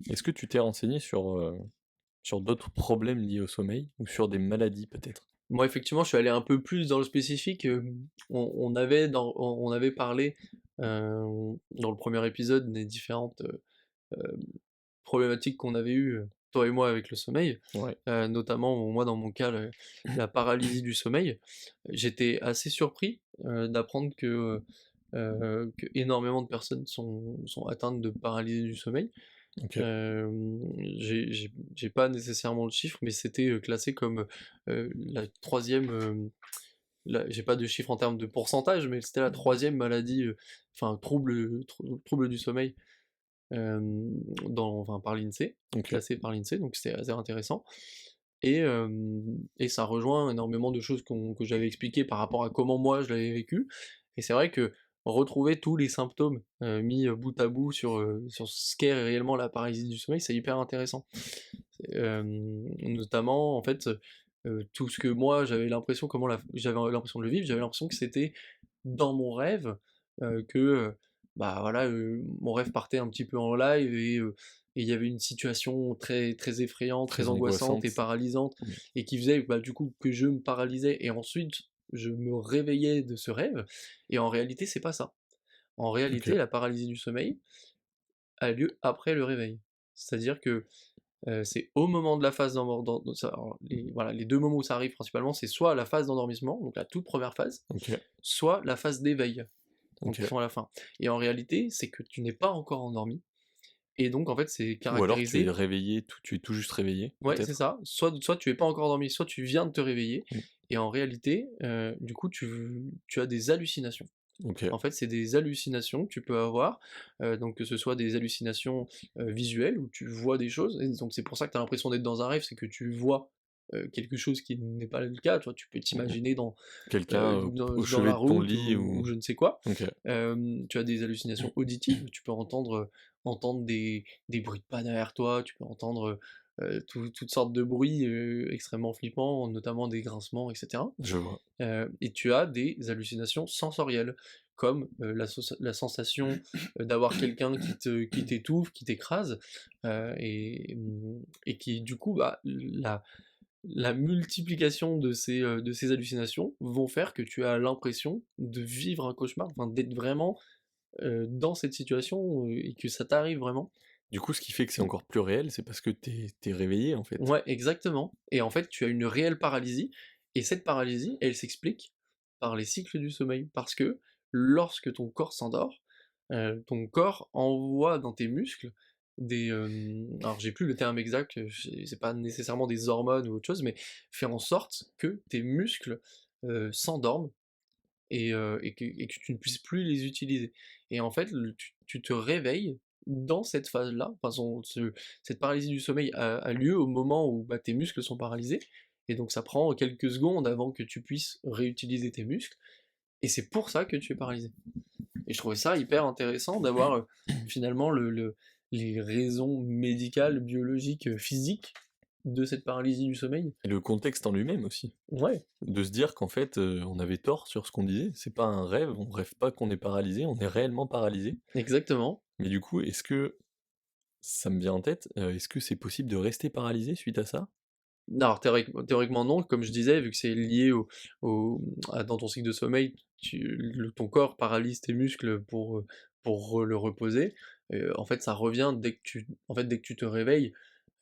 Speaker 2: Est-ce que tu t'es renseigné sur d'autres problèmes liés au sommeil ou sur des maladies peut-être?
Speaker 1: Moi, effectivement, je suis allé un peu plus dans le spécifique. On avait parlé dans le premier épisode des différentes problématiques qu'on avait eues, toi et moi, avec le sommeil.
Speaker 2: Ouais.
Speaker 1: Notamment, bon, moi, dans mon cas, la paralysie du sommeil. J'étais assez surpris d'apprendre que énormément de personnes sont atteintes de paralysie du sommeil.
Speaker 2: Ok.
Speaker 1: J'ai pas nécessairement le chiffre, mais c'était classé comme la troisième. J'ai pas de chiffre en termes de pourcentage, mais c'était la troisième maladie, enfin trouble du sommeil enfin, par l'INSEE,
Speaker 2: Ok.
Speaker 1: classé par l'INSEE, donc c'était assez intéressant. Et ça rejoint énormément de choses que j'avais expliquées par rapport à comment moi je l'avais vécu. Et c'est vrai que retrouver tous les symptômes mis bout à bout sur ce qu'est réellement la paralysie du sommeil, c'est hyper intéressant. Notamment, en fait, tout ce que moi j'avais l'impression de le vivre, j'avais l'impression que c'était dans mon rêve, que voilà, mon rêve partait un petit peu en live et il y avait une situation très, très effrayante, très
Speaker 2: Très
Speaker 1: angoissante et
Speaker 2: angoissante.
Speaker 1: paralysante,
Speaker 2: Mm.
Speaker 1: et qui faisait du coup que je me paralysais et ensuite je me réveillais de ce rêve, et en réalité c'est pas ça. En réalité,
Speaker 2: Ok.
Speaker 1: la paralysie du sommeil a lieu après le réveil. C'est-à-dire que c'est au moment de la phase voilà, les deux moments où ça arrive principalement, c'est soit la phase d'endormissement, donc la toute première phase,
Speaker 2: Ok.
Speaker 1: soit la phase d'éveil, donc
Speaker 2: Ok.
Speaker 1: qui sont à la fin. Et en réalité, c'est que tu n'es pas encore endormi, et donc en fait c'est
Speaker 2: Ou alors tu es
Speaker 1: caractérisé,
Speaker 2: réveillé, tu es tout juste réveillé,
Speaker 1: ouais c'est
Speaker 2: peut-être.
Speaker 1: ça, soit tu es pas encore endormi, soit tu viens de te réveiller,
Speaker 2: Mm.
Speaker 1: et en réalité, du coup tu as des hallucinations.
Speaker 2: Ok.
Speaker 1: En fait, c'est des hallucinations que tu peux avoir, donc que ce soit des hallucinations visuelles, où tu vois des choses, et donc c'est pour ça que tu as l'impression d'être dans un rêve, c'est que tu vois quelque chose qui n'est pas le cas, tu vois, tu peux t'imaginer
Speaker 2: Quelqu'un au
Speaker 1: dans la
Speaker 2: chevet de ton
Speaker 1: route
Speaker 2: lit
Speaker 1: ou
Speaker 2: ou.
Speaker 1: je ne sais quoi.
Speaker 2: Ok.
Speaker 1: Tu as des hallucinations auditives, tu peux entendre des bruits de pas derrière toi, tu peux entendre toutes sortes de bruits extrêmement flippants, notamment des grincements, etc.
Speaker 2: Je vois.
Speaker 1: Et tu as des hallucinations sensorielles, comme la sensation d'avoir quelqu'un qui t'étouffe, qui t'écrase, et qui du coup, bah, la multiplication de ces hallucinations vont faire que tu as l'impression de vivre un cauchemar, enfin d'être vraiment dans cette situation et que ça t'arrive vraiment.
Speaker 2: Du coup, ce qui fait que c'est encore plus réel, c'est parce que t'es réveillé en fait.
Speaker 1: Ouais, exactement. Et en fait, tu as une réelle paralysie, et cette paralysie, elle s'explique par les cycles du sommeil. Parce que lorsque ton corps s'endort, ton corps envoie dans tes muscles alors j'ai plus le terme exact, c'est pas nécessairement des hormones ou autre chose, mais fait en sorte que tes muscles s'endorment et que tu ne puisses plus les utiliser. Et en fait, tu te réveilles dans cette phase-là, enfin, cette paralysie du sommeil a lieu au moment où bah, tes muscles sont paralysés, et donc ça prend quelques secondes avant que tu puisses réutiliser tes muscles, et c'est pour ça que tu es paralysé. Et je trouvais ça hyper intéressant d'avoir finalement les raisons médicales, biologiques, physiques de cette paralysie du sommeil.
Speaker 2: Et le contexte en lui-même aussi.
Speaker 1: Ouais,
Speaker 2: De se dire qu'en fait, on avait tort sur ce qu'on disait. C'est pas un rêve, on rêve pas qu'on est paralysé, on est réellement paralysé.
Speaker 1: exactement.
Speaker 2: Mais du coup, est-ce que, ça me vient en tête, est-ce que c'est possible de rester paralysé suite à ça?
Speaker 1: Non, alors théoriquement non, comme je disais, vu que c'est lié dans ton cycle de sommeil, ton corps paralyse tes muscles pour le reposer. En fait, ça revient dès que tu te réveilles,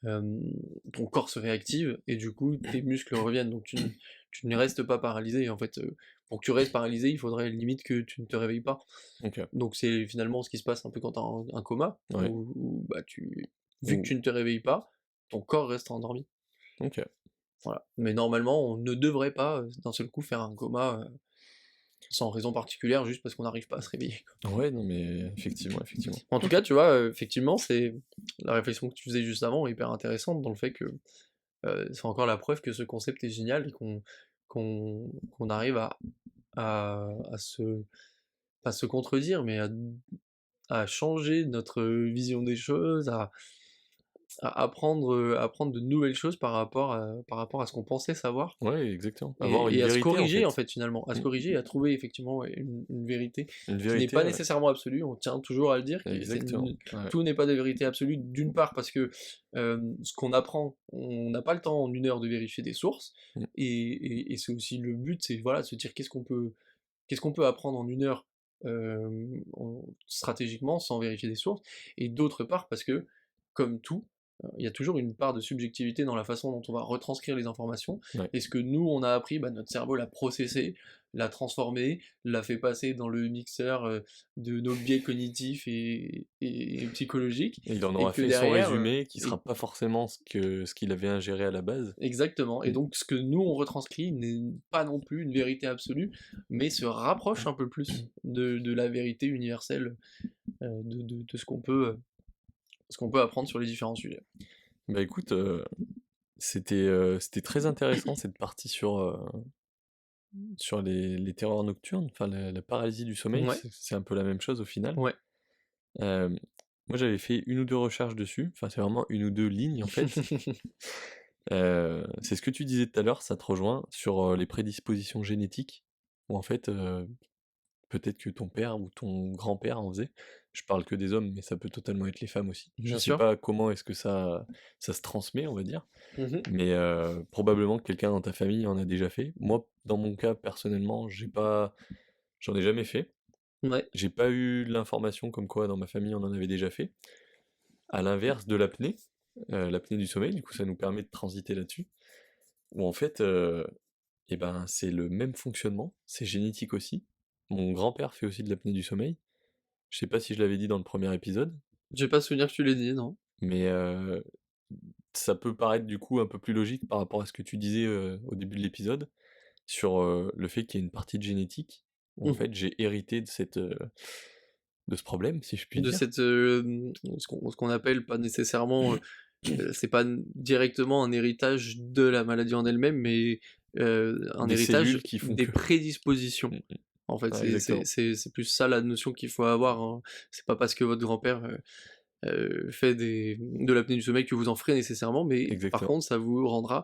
Speaker 1: ton corps se réactive et du coup tes muscles reviennent. Donc tu ne restes pas paralysé. En fait, pour que tu restes paralysé, il faudrait limite que tu ne te réveilles pas.
Speaker 2: Ok.
Speaker 1: Donc c'est finalement ce qui se passe un peu quand tu as un coma,
Speaker 2: Ouais.
Speaker 1: où bah, vu que
Speaker 2: Ou-
Speaker 1: tu ne te réveilles pas, ton corps reste endormi.
Speaker 2: Ok.
Speaker 1: Voilà. Mais normalement, on ne devrait pas d'un seul coup faire un coma sans raison particulière, juste parce qu'on n'arrive pas à se réveiller, quoi.
Speaker 2: Ouais, non mais effectivement, effectivement.
Speaker 1: En tout
Speaker 2: Ok.
Speaker 1: cas, tu vois, effectivement, c'est la réflexion que tu faisais juste avant est hyper intéressante dans le fait que c'est encore la preuve que ce concept est génial et qu'on arrive à se pas se contredire, mais à changer notre vision des choses, à apprendre de nouvelles choses par rapport à ce qu'on pensait savoir.
Speaker 2: Ouais, exactement. Avoir une
Speaker 1: Et à se
Speaker 2: vérité en
Speaker 1: corriger en
Speaker 2: fait.
Speaker 1: fait finalement, à se
Speaker 2: Mm.
Speaker 1: corriger et à trouver effectivement ouais, une vérité
Speaker 2: Une
Speaker 1: qui n'est
Speaker 2: vérité,
Speaker 1: pas
Speaker 2: ouais.
Speaker 1: nécessairement absolue, on tient toujours à le dire,
Speaker 2: Exactement. Ouais.
Speaker 1: tout n'est pas de vérité absolue, d'une part parce que ce qu'on apprend, on n'a pas le temps en une heure de vérifier des sources,
Speaker 2: Mm.
Speaker 1: et c'est aussi le but, c'est voilà, de se dire qu'est-ce qu'on peut apprendre en une heure stratégiquement sans vérifier des sources, et d'autre part parce que, comme tout, il y a toujours une part de subjectivité dans la façon dont on va retranscrire les informations,
Speaker 2: Ouais.
Speaker 1: et ce que nous on a appris, bah, notre cerveau l'a processé, l'a transformé, l'a fait passer dans le mixeur de nos biais cognitifs et psychologiques,
Speaker 2: Et il en
Speaker 1: et
Speaker 2: aura
Speaker 1: que
Speaker 2: fait son
Speaker 1: derrière,
Speaker 2: résumé qui sera pas forcément ce qu'il avait ingéré à la base.
Speaker 1: exactement. Et
Speaker 2: Mm.
Speaker 1: donc, ce que nous on retranscrit n'est pas non plus une vérité absolue, mais se rapproche un peu plus de la vérité universelle de ce qu'on peut apprendre sur les différents sujets.
Speaker 2: Bah écoute, c'était très intéressant cette partie sur les terreurs nocturnes, enfin la paralysie du sommeil,
Speaker 1: Ouais,
Speaker 2: c'est un peu la même chose au final.
Speaker 1: ouais.
Speaker 2: Euh, Moi j'avais fait une ou deux recherches dessus, enfin c'est vraiment une ou deux lignes en fait. C'est ce que tu disais tout à l'heure, ça te rejoint sur les prédispositions génétiques, où en fait peut-être que ton père ou ton grand-père en faisait. Je parle que des hommes, mais ça peut totalement être les femmes aussi. Je
Speaker 1: Bien
Speaker 2: sais
Speaker 1: sûr.
Speaker 2: pas comment est-ce que ça se transmet, on va dire.
Speaker 1: Mhm.
Speaker 2: Mais probablement que quelqu'un dans ta famille en a déjà fait. Moi, dans mon cas, personnellement, j'en ai jamais fait.
Speaker 1: Ouais.
Speaker 2: J'ai pas eu l'information comme quoi dans ma famille on en avait déjà fait. À l'inverse de l'apnée, l'apnée du sommeil, du coup ça nous permet de transiter là-dessus. Où en fait, eh ben, c'est le même fonctionnement, c'est génétique aussi. Mon grand-père fait aussi de l'apnée du sommeil. Je sais pas si je l'avais dit dans le premier épisode,
Speaker 1: J'ai pas souvenir que tu l'aies dit, non?
Speaker 2: mais ça peut paraître du coup un peu plus logique par rapport à ce que tu disais au début de l'épisode, sur le fait qu'il y a une partie de génétique, où en fait j'ai hérité de de ce problème, si je puis
Speaker 1: De
Speaker 2: dire.
Speaker 1: cette, ce qu'on appelle pas nécessairement, c'est pas directement un héritage de la maladie en elle-même, mais un
Speaker 2: Des
Speaker 1: héritage
Speaker 2: cellules qui font
Speaker 1: des
Speaker 2: que.
Speaker 1: prédispositions.
Speaker 2: Mm, mm.
Speaker 1: En fait,
Speaker 2: Ouais, exactement.
Speaker 1: c'est plus ça la notion qu'il faut avoir, hein. C'est pas parce que votre grand-père, fait de l'apnée du sommeil que vous en ferez nécessairement, mais par
Speaker 2: Exactement.
Speaker 1: contre, ça vous rendra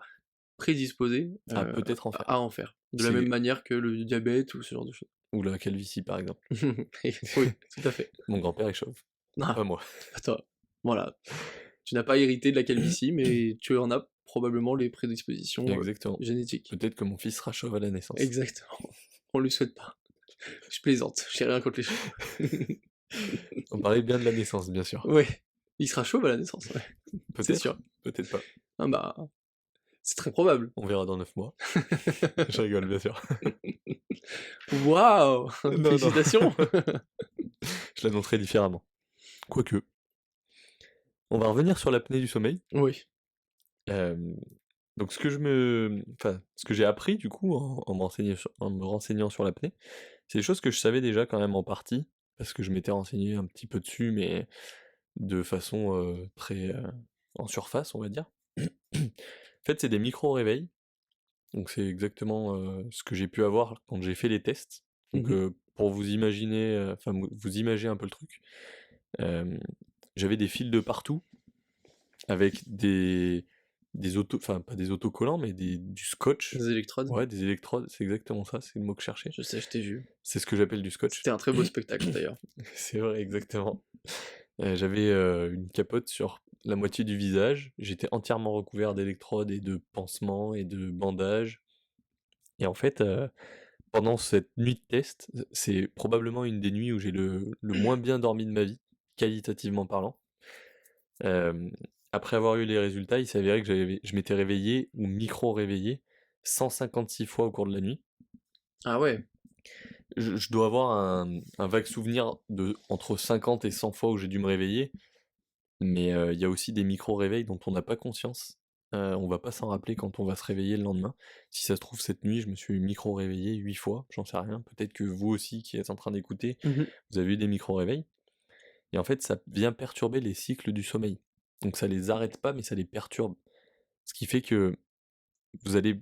Speaker 1: prédisposé,
Speaker 2: Peut-être en faire.
Speaker 1: à en faire. De la même
Speaker 2: C'est
Speaker 1: manière que le diabète ou ce genre de choses.
Speaker 2: ou la calvitie par exemple.
Speaker 1: Oui, tout à fait.
Speaker 2: Mon grand-père est chauve,
Speaker 1: Ah,
Speaker 2: pas moi.
Speaker 1: toi, voilà. Tu n'as pas hérité de la calvitie, mais tu en as probablement les prédispositions,
Speaker 2: Exactement.
Speaker 1: génétiques.
Speaker 2: Peut-être que mon fils sera chauve à la naissance.
Speaker 1: Exactement. On lui souhaite pas. Je plaisante, j'ai rien contre les chevaux.
Speaker 2: On parlait bien de la naissance, bien sûr.
Speaker 1: Ouais, il sera chauve à la naissance, ouais, c'est
Speaker 2: Peut-être,
Speaker 1: sûr.
Speaker 2: peut-être pas.
Speaker 1: Ah bah, c'est très probable.
Speaker 2: On verra dans 9 mois. Je rigole, bien sûr.
Speaker 1: Waouh!
Speaker 2: Non, non.
Speaker 1: Félicitations!
Speaker 2: Je l'annoncerai différemment. Quoique. On va revenir sur l'apnée du sommeil.
Speaker 1: Oui.
Speaker 2: Euh, donc ce que j'ai appris du coup en me renseignant sur l'apnée, c'est des choses que je savais déjà quand même en partie, parce que je m'étais renseigné un petit peu dessus, mais de façon très en surface, on va dire. En fait, c'est des micro-réveils. Donc c'est exactement ce que j'ai pu avoir quand j'ai fait les tests. Donc
Speaker 1: Mmh.
Speaker 2: pour vous imaginer, enfin vous imaginez un peu le truc. euh, J'avais des fils de partout avec enfin pas des autocollants, mais du scotch.
Speaker 1: Des électrodes?
Speaker 2: Ouais, des électrodes, c'est exactement ça, c'est le mot que je cherchais.
Speaker 1: Je sais, je t'ai vu.
Speaker 2: C'est ce que j'appelle du scotch.
Speaker 1: C'était un très beau spectacle d'ailleurs.
Speaker 2: C'est vrai, exactement. J'avais une capote sur la moitié du visage, j'étais entièrement recouvert d'électrodes et de pansements et de bandages. Et en fait, pendant cette nuit de test, c'est probablement une des nuits où j'ai le moins bien dormi de ma vie, qualitativement parlant. Euh, Après avoir eu les résultats, il s'avérait que je m'étais réveillé, ou micro-réveillé, 156 fois au cours de la nuit.
Speaker 1: Ah ouais.
Speaker 2: Je dois avoir un vague souvenir de entre 50 et 100 fois où j'ai dû me réveiller, mais il y a aussi des micro-réveils dont on n'a pas conscience. On va pas s'en rappeler quand on va se réveiller le lendemain. Si ça se trouve, cette nuit, je me suis micro-réveillé 8 fois, j'en sais rien. Peut-être que vous aussi qui êtes en train d'écouter,
Speaker 1: Mmh.
Speaker 2: vous avez eu des micro-réveils. Et en fait, ça vient perturber les cycles du sommeil. Donc ça les arrête pas, mais ça les perturbe. Ce qui fait que vous allez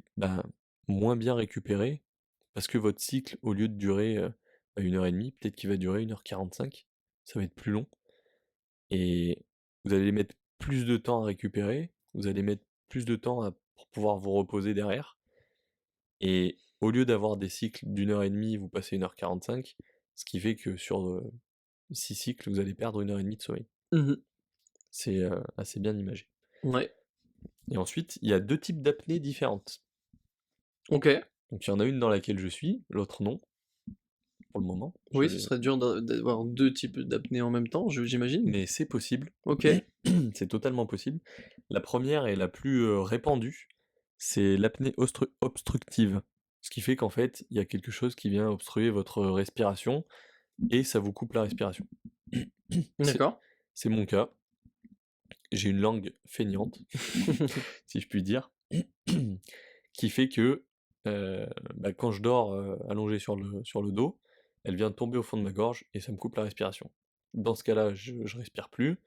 Speaker 2: moins bien récupérer, parce que votre cycle, au lieu de durer 1h30, peut-être qu'il va durer 1h45. Ça va être plus long. Et vous allez mettre plus de temps à récupérer, vous allez mettre plus de temps pour pouvoir vous reposer derrière. Et au lieu d'avoir des cycles d'1h30, vous passez 1h45, ce qui fait que sur 6 cycles, vous allez perdre 1h30 de sommeil.
Speaker 1: Mmh.
Speaker 2: C'est assez bien imagé.
Speaker 1: Ouais.
Speaker 2: Et ensuite, il y a 2 types d'apnées différentes.
Speaker 1: OK.
Speaker 2: Donc il y en a une dans laquelle je suis, l'autre non, pour le moment.
Speaker 1: Oui, ce serait dur d'avoir 2 types d'apnée en même temps, j'imagine?
Speaker 2: Mais c'est possible,
Speaker 1: OK.
Speaker 2: c'est totalement possible. La première et la plus répandue, c'est l'apnée obstructive. Ce qui fait qu'en fait, il y a quelque chose qui vient obstruer votre respiration et ça vous coupe la respiration. C'est
Speaker 1: D'accord.
Speaker 2: c'est mon cas. J'ai une langue feignante, si je puis dire, qui fait que quand je dors allongé sur le dos, elle vient tomber au fond de ma gorge et ça me coupe la respiration. Dans ce cas-là, je respire plus,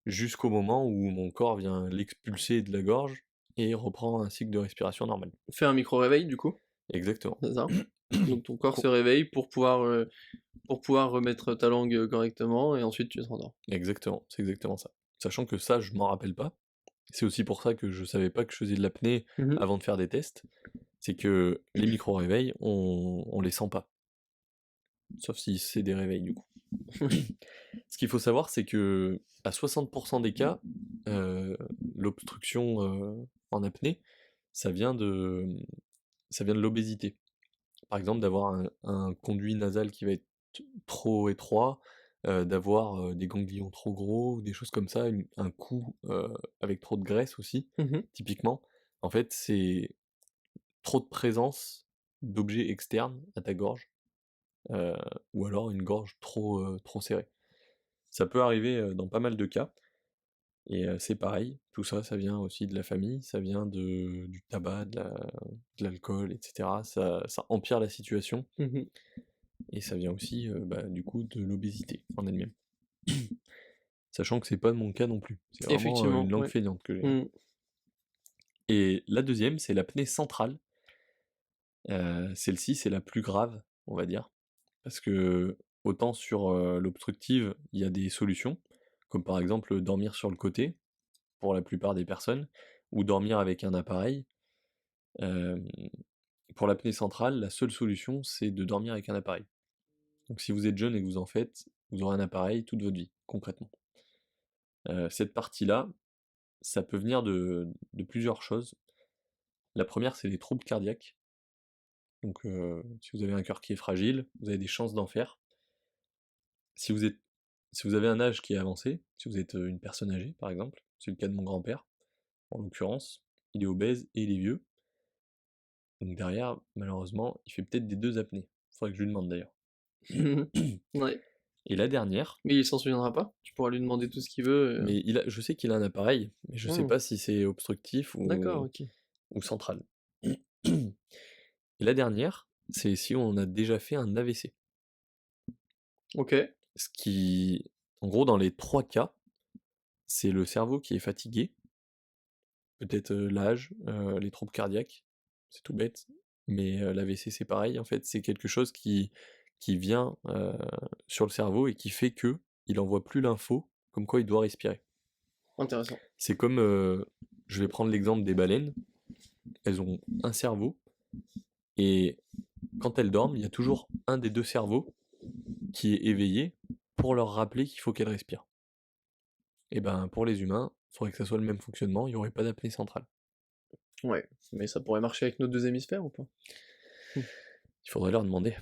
Speaker 2: jusqu'au moment où mon corps vient l'expulser de la gorge et reprend un cycle de respiration normal.
Speaker 1: Fais un micro-réveil du coup,
Speaker 2: Exactement.
Speaker 1: c'est ça? Donc ton corps se
Speaker 2: Co-
Speaker 1: réveille pour pouvoir remettre ta langue correctement et ensuite tu t'endors.
Speaker 2: Exactement, c'est exactement ça. Sachant que ça, je m'en rappelle pas. C'est aussi pour ça que je savais pas que je faisais de l'apnée
Speaker 1: Mmh.
Speaker 2: avant de faire des tests. C'est que les micro-réveils, on les sent pas. Sauf si c'est des réveils du coup. Ce qu'il faut savoir, c'est que à 60% des cas, euh, l'obstruction en apnée, ça vient de, ça vient de l'obésité. Par exemple, d'avoir un conduit nasal qui va être trop étroit, d'avoir des ganglions trop gros, ou des choses comme ça, un cou avec trop de graisse aussi,
Speaker 1: Mmh.
Speaker 2: typiquement. En fait, c'est trop de présence d'objets externes à ta gorge, euh, ou alors une gorge trop serrée. Ça peut arriver dans pas mal de cas, et c'est pareil, tout ça, ça vient aussi de la famille, ça vient du tabac, de l'alcool, etc. Ça empire la situation,
Speaker 1: Mmh.
Speaker 2: et ça vient aussi du coup de l'obésité en elle-même. Sachant que c'est pas mon cas non plus. C'est vraiment
Speaker 1: Effectivement,
Speaker 2: une langue
Speaker 1: ouais.
Speaker 2: feignante que j'ai.
Speaker 1: Mm.
Speaker 2: Et la deuxième, c'est l'apnée centrale. Celle-ci, c'est la plus grave, on va dire. Parce que autant sur l'obstructive, il y a des solutions, comme par exemple dormir sur le côté, pour la plupart des personnes, ou dormir avec un appareil. Euh, pour l'apnée centrale, la seule solution, c'est de dormir avec un appareil. Donc si vous êtes jeune et que vous en faites, vous aurez un appareil toute votre vie, concrètement. Cette partie-là, ça peut venir de plusieurs choses. La première, c'est les troubles cardiaques. Donc si vous avez un cœur qui est fragile, vous avez des chances d'en faire. Si vous avez un âge qui est avancé, si vous êtes une personne âgée par exemple, c'est le cas de mon grand-père, en l'occurrence, il est obèse et il est vieux. Donc derrière, malheureusement, il fait peut-être des deux apnées. Faudrait que je lui demande d'ailleurs.
Speaker 1: Ouais.
Speaker 2: Et la dernière,
Speaker 1: Mais il s'en souviendra pas. Tu pourras lui demander tout ce qu'il veut.
Speaker 2: mais je sais qu'il a un appareil, mais je sais pas si c'est obstructif
Speaker 1: D'accord, ok.
Speaker 2: ou central. Et la dernière, c'est si on a déjà fait un AVC.
Speaker 1: Ok.
Speaker 2: Ce qui, en gros, dans les trois cas, c'est le cerveau qui est fatigué, peut-être l'âge, les troubles cardiaques, c'est tout bête, mais l'AVC c'est pareil, en fait, c'est quelque chose qui vient sur le cerveau et qui fait que il envoie plus l'info comme quoi il doit respirer.
Speaker 1: Intéressant.
Speaker 2: C'est comme, je vais prendre l'exemple des baleines, elles ont un cerveau, et quand elles dorment, il y a toujours un des deux cerveaux qui est éveillé pour leur rappeler qu'il faut qu'elles respirent. Et ben pour les humains, il faudrait que ça soit le même fonctionnement, il n'y aurait pas d'apnée centrale.
Speaker 1: Ouais. Mais ça pourrait marcher avec nos deux hémisphères ou pas?
Speaker 2: Il faudrait leur demander.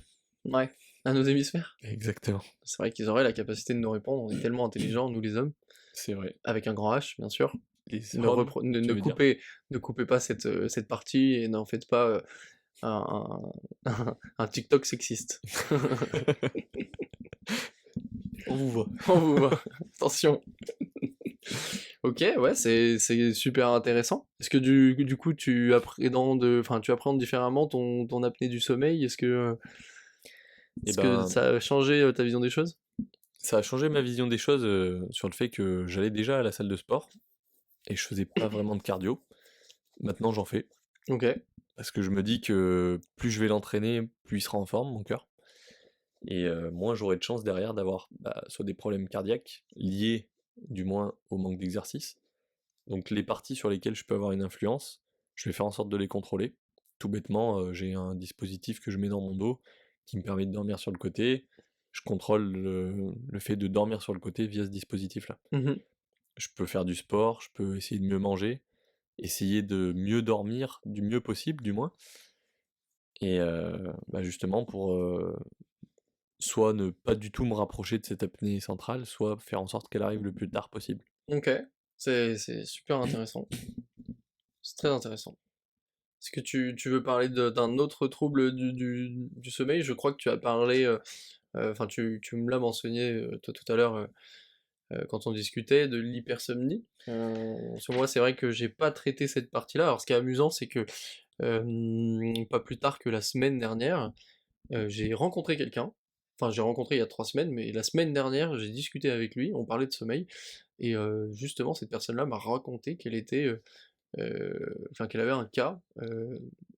Speaker 1: Ouais. À nos hémisphères?
Speaker 2: Exactement.
Speaker 1: C'est vrai qu'ils auraient la capacité de nous répondre. On est tellement intelligents, nous les hommes.
Speaker 2: C'est vrai.
Speaker 1: Avec un grand H, bien sûr.
Speaker 2: Les
Speaker 1: Ne,
Speaker 2: hommes,
Speaker 1: ne,
Speaker 2: tu
Speaker 1: ne
Speaker 2: veux dire
Speaker 1: coupez, ne coupez pas cette partie et n'en faites pas un, un TikTok sexiste.
Speaker 2: On vous voit.
Speaker 1: On vous voit. Attention. Ok, ouais, c'est super intéressant. Est-ce que du coup tu appréhendes différemment ton apnée du sommeil?
Speaker 2: Et
Speaker 1: Est-ce que
Speaker 2: ben,
Speaker 1: ça a changé ta vision des choses?
Speaker 2: ça a changé ma vision des choses sur le fait que j'allais déjà à la salle de sport et je faisais pas vraiment de cardio. Maintenant, j'en fais
Speaker 1: Ok.
Speaker 2: parce que je me dis que plus je vais l'entraîner, plus il sera en forme, mon cœur. Et moins j'aurai de chance derrière d'avoir soit des problèmes cardiaques liés du moins au manque d'exercice. Donc les parties sur lesquelles je peux avoir une influence, je vais faire en sorte de les contrôler. Tout bêtement, j'ai un dispositif que je mets dans mon dos qui me permet de dormir sur le côté. Je contrôle le fait de dormir sur le côté via ce dispositif-là.
Speaker 1: Mhm.
Speaker 2: Je peux faire du sport, je peux essayer de mieux manger, essayer de mieux dormir, du mieux possible du moins. Et justement pour soit ne pas du tout me rapprocher de cette apnée centrale, soit faire en sorte qu'elle arrive le plus tard possible.
Speaker 1: Ok. C'est super intéressant. C'est très intéressant. Est-ce que tu veux parler d'un autre trouble du sommeil? Je crois que tu as parlé, enfin tu me l'as mentionné toi tout à l'heure quand on discutait de l'hypersomnie. Sur moi, c'est vrai que j'ai pas traité cette partie-là. Alors ce qui est amusant, c'est que pas plus tard que la semaine dernière, j'ai rencontré quelqu'un. Enfin, j'ai rencontré il y a 3 semaines, mais la semaine dernière, j'ai discuté avec lui, on parlait de sommeil, et justement, cette personne-là m'a raconté qu'elle était, enfin, qu'elle avait un cas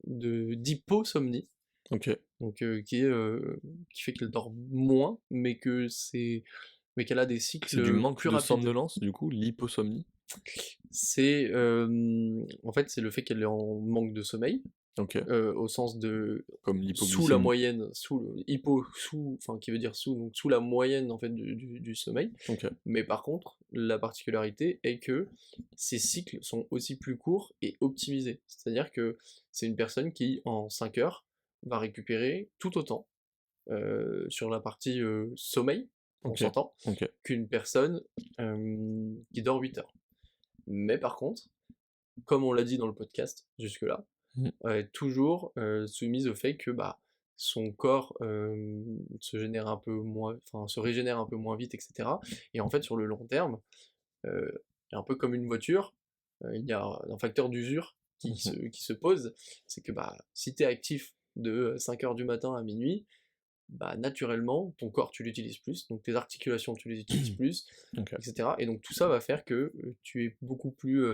Speaker 1: d'hyposomnie,
Speaker 2: Ok.
Speaker 1: donc qui fait qu'elle dort moins, mais qu'elle a des
Speaker 2: C'est du
Speaker 1: cycles
Speaker 2: manque
Speaker 1: plus
Speaker 2: de
Speaker 1: rapides.
Speaker 2: somnolence, du coup, l'hyposomnie.
Speaker 1: C'est en fait, c'est le fait qu'elle est en manque de sommeil,
Speaker 2: Ok.
Speaker 1: au sens de
Speaker 2: Comme
Speaker 1: sous la
Speaker 2: l'hypoglycémie.
Speaker 1: moyenne, enfin qui veut dire sous, donc sous la moyenne en fait du sommeil.
Speaker 2: Ok.
Speaker 1: Mais par contre, la particularité est que ces cycles sont aussi plus courts et optimisés. C'est-à-dire que c'est une personne qui, en 5 heures, va récupérer tout autant sur la partie sommeil, on
Speaker 2: Ok.
Speaker 1: s'entend,
Speaker 2: Ok.
Speaker 1: qu'une personne qui dort 8 heures. Mais par contre, comme on l'a dit dans le podcast jusque-là,
Speaker 2: Mm.
Speaker 1: toujours soumise au fait que bah, son corps se régénère un peu moins vite, etc. Et en fait, sur le long terme, un peu comme une voiture, il y a un facteur d'usure qui se pose, c'est que bah, si tu es actif de 5 heures du matin à minuit, bah, naturellement, ton corps, tu l'utilises plus, donc tes articulations, tu les utilises plus,
Speaker 2: Ok.
Speaker 1: etc. Et donc tout ça va faire que tu es beaucoup plus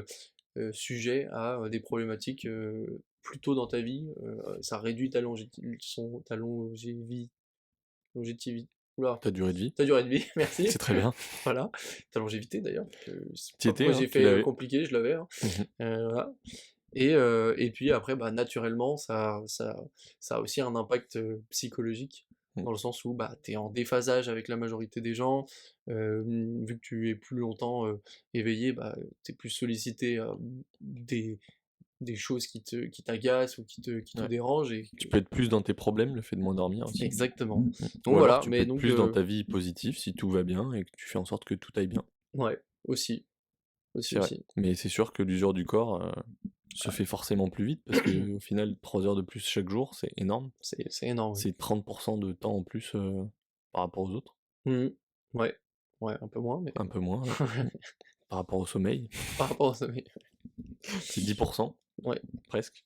Speaker 1: sujet à des problématiques plus tôt dans ta vie. Ça réduit ta longévité. Oula,
Speaker 2: Ta durée de vie,
Speaker 1: ta durée de vie, merci.
Speaker 2: c'est très bien.
Speaker 1: Voilà, ta longévité d'ailleurs. C'est
Speaker 2: T'y
Speaker 1: pas
Speaker 2: étais,
Speaker 1: pourquoi
Speaker 2: hein,
Speaker 1: j'ai
Speaker 2: tu
Speaker 1: fait
Speaker 2: l'avais.
Speaker 1: compliqué, je l'avais, hein.
Speaker 2: Mhm.
Speaker 1: Voilà. Et puis après, bah, naturellement, ça a aussi un impact psychologique,
Speaker 2: Mm.
Speaker 1: dans le sens où bah, tu es en déphasage avec la majorité des gens, vu que tu es plus longtemps éveillé, bah, tu es plus sollicité à des choses qui t'agacent ou qui te
Speaker 2: Ouais.
Speaker 1: dérangent.
Speaker 2: Tu peux être plus dans tes problèmes, le fait de moins dormir aussi.
Speaker 1: Exactement.
Speaker 2: Mm.
Speaker 1: Donc
Speaker 2: Ou alors
Speaker 1: voilà,
Speaker 2: tu peux
Speaker 1: mais
Speaker 2: être
Speaker 1: donc,
Speaker 2: plus dans ta vie positive si tout va bien et que tu fais en sorte que tout aille bien.
Speaker 1: ouais, aussi, aussi,
Speaker 2: C'est vrai.
Speaker 1: aussi.
Speaker 2: Mais c'est sûr que l'usure du corps se fait forcément plus vite parce que au final, 3 heures de plus chaque jour, c'est énorme.
Speaker 1: C'est énorme, oui.
Speaker 2: C'est 30% de temps en plus par rapport aux autres.
Speaker 1: Mhm. Ouais, ouais, un peu moins, mais
Speaker 2: Un peu moins, ouais. Par rapport au sommeil,
Speaker 1: par rapport au sommeil.
Speaker 2: c'est 10%,
Speaker 1: Ouais.
Speaker 2: presque.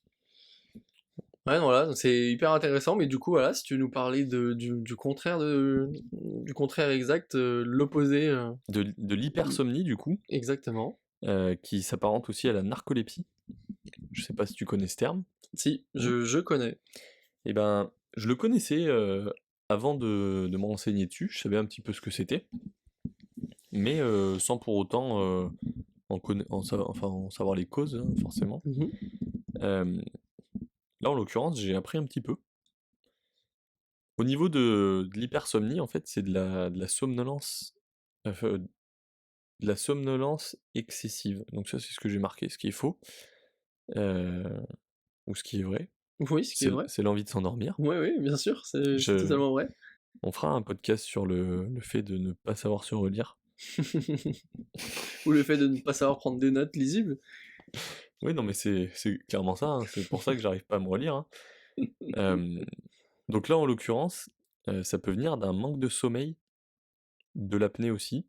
Speaker 1: Ouais, voilà, donc c'est hyper intéressant, mais du coup, voilà, si tu veux nous parler du contraire du contraire exact, l'opposé,
Speaker 2: De l'hypersomnie, du coup,
Speaker 1: exactement.
Speaker 2: qui s'apparente aussi à la narcolepsie. Je sais pas si tu connais ce terme.
Speaker 1: Si,
Speaker 2: Mm.
Speaker 1: je connais.
Speaker 2: Eh ben, je le connaissais avant de me renseigner dessus, je savais un petit peu ce que c'était, mais sans pour autant en savoir les causes, hein, forcément.
Speaker 1: Mhm.
Speaker 2: Euh, Là, en l'occurrence, j'ai appris un petit peu. Au niveau de l'hypersomnie, en fait, c'est de la somnolence, de la somnolence excessive. Donc ça, c'est ce que j'ai marqué, ce qui est faux, euh, ou ce qui est vrai.
Speaker 1: Oui, ce qui est vrai.
Speaker 2: C'est l'envie de s'endormir.
Speaker 1: Oui, oui, bien sûr, c'est
Speaker 2: Je,
Speaker 1: totalement vrai.
Speaker 2: on fera un podcast sur le fait de ne pas savoir se relire.
Speaker 1: Ou le fait de ne pas savoir prendre des notes lisibles.
Speaker 2: Oui, non, mais c'est clairement ça, hein, c'est pour ça que j'arrive pas à me relire, hein. Donc là, en l'occurrence, ça peut venir d'un manque de sommeil, de l'apnée aussi,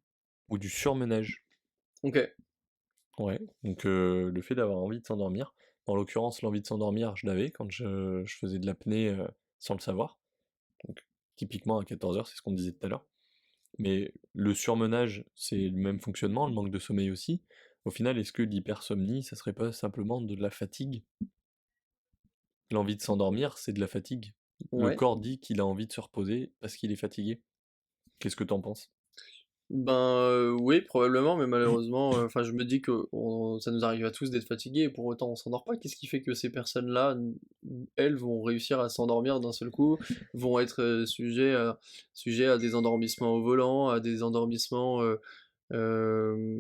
Speaker 2: ou du surmenage.
Speaker 1: Ok.
Speaker 2: Ouais, donc le fait d'avoir envie de s'endormir, en l'occurrence, l'envie de s'endormir, je l'avais quand je faisais de l'apnée sans le savoir. Donc typiquement à 14 heures, c'est ce qu'on disait tout à l'heure. Mais le surmenage, c'est le même fonctionnement, le manque de sommeil aussi. Au final, est-ce que l'hypersomnie, ça serait pas simplement de la fatigue? L'envie de s'endormir, c'est de la fatigue. Le
Speaker 1: Ouais.
Speaker 2: corps dit qu'il a envie de se reposer parce qu'il est fatigué. Qu'est-ce que t'en penses?
Speaker 1: Ben oui, probablement, mais malheureusement, enfin je me dis que ça nous arrive à tous d'être fatigués et pour autant on s'endort pas. Qu'est-ce qui fait que ces personnes-là, elles, vont réussir à s'endormir d'un seul coup, vont être sujets à des endormissements au volant, à des endormissements, euh,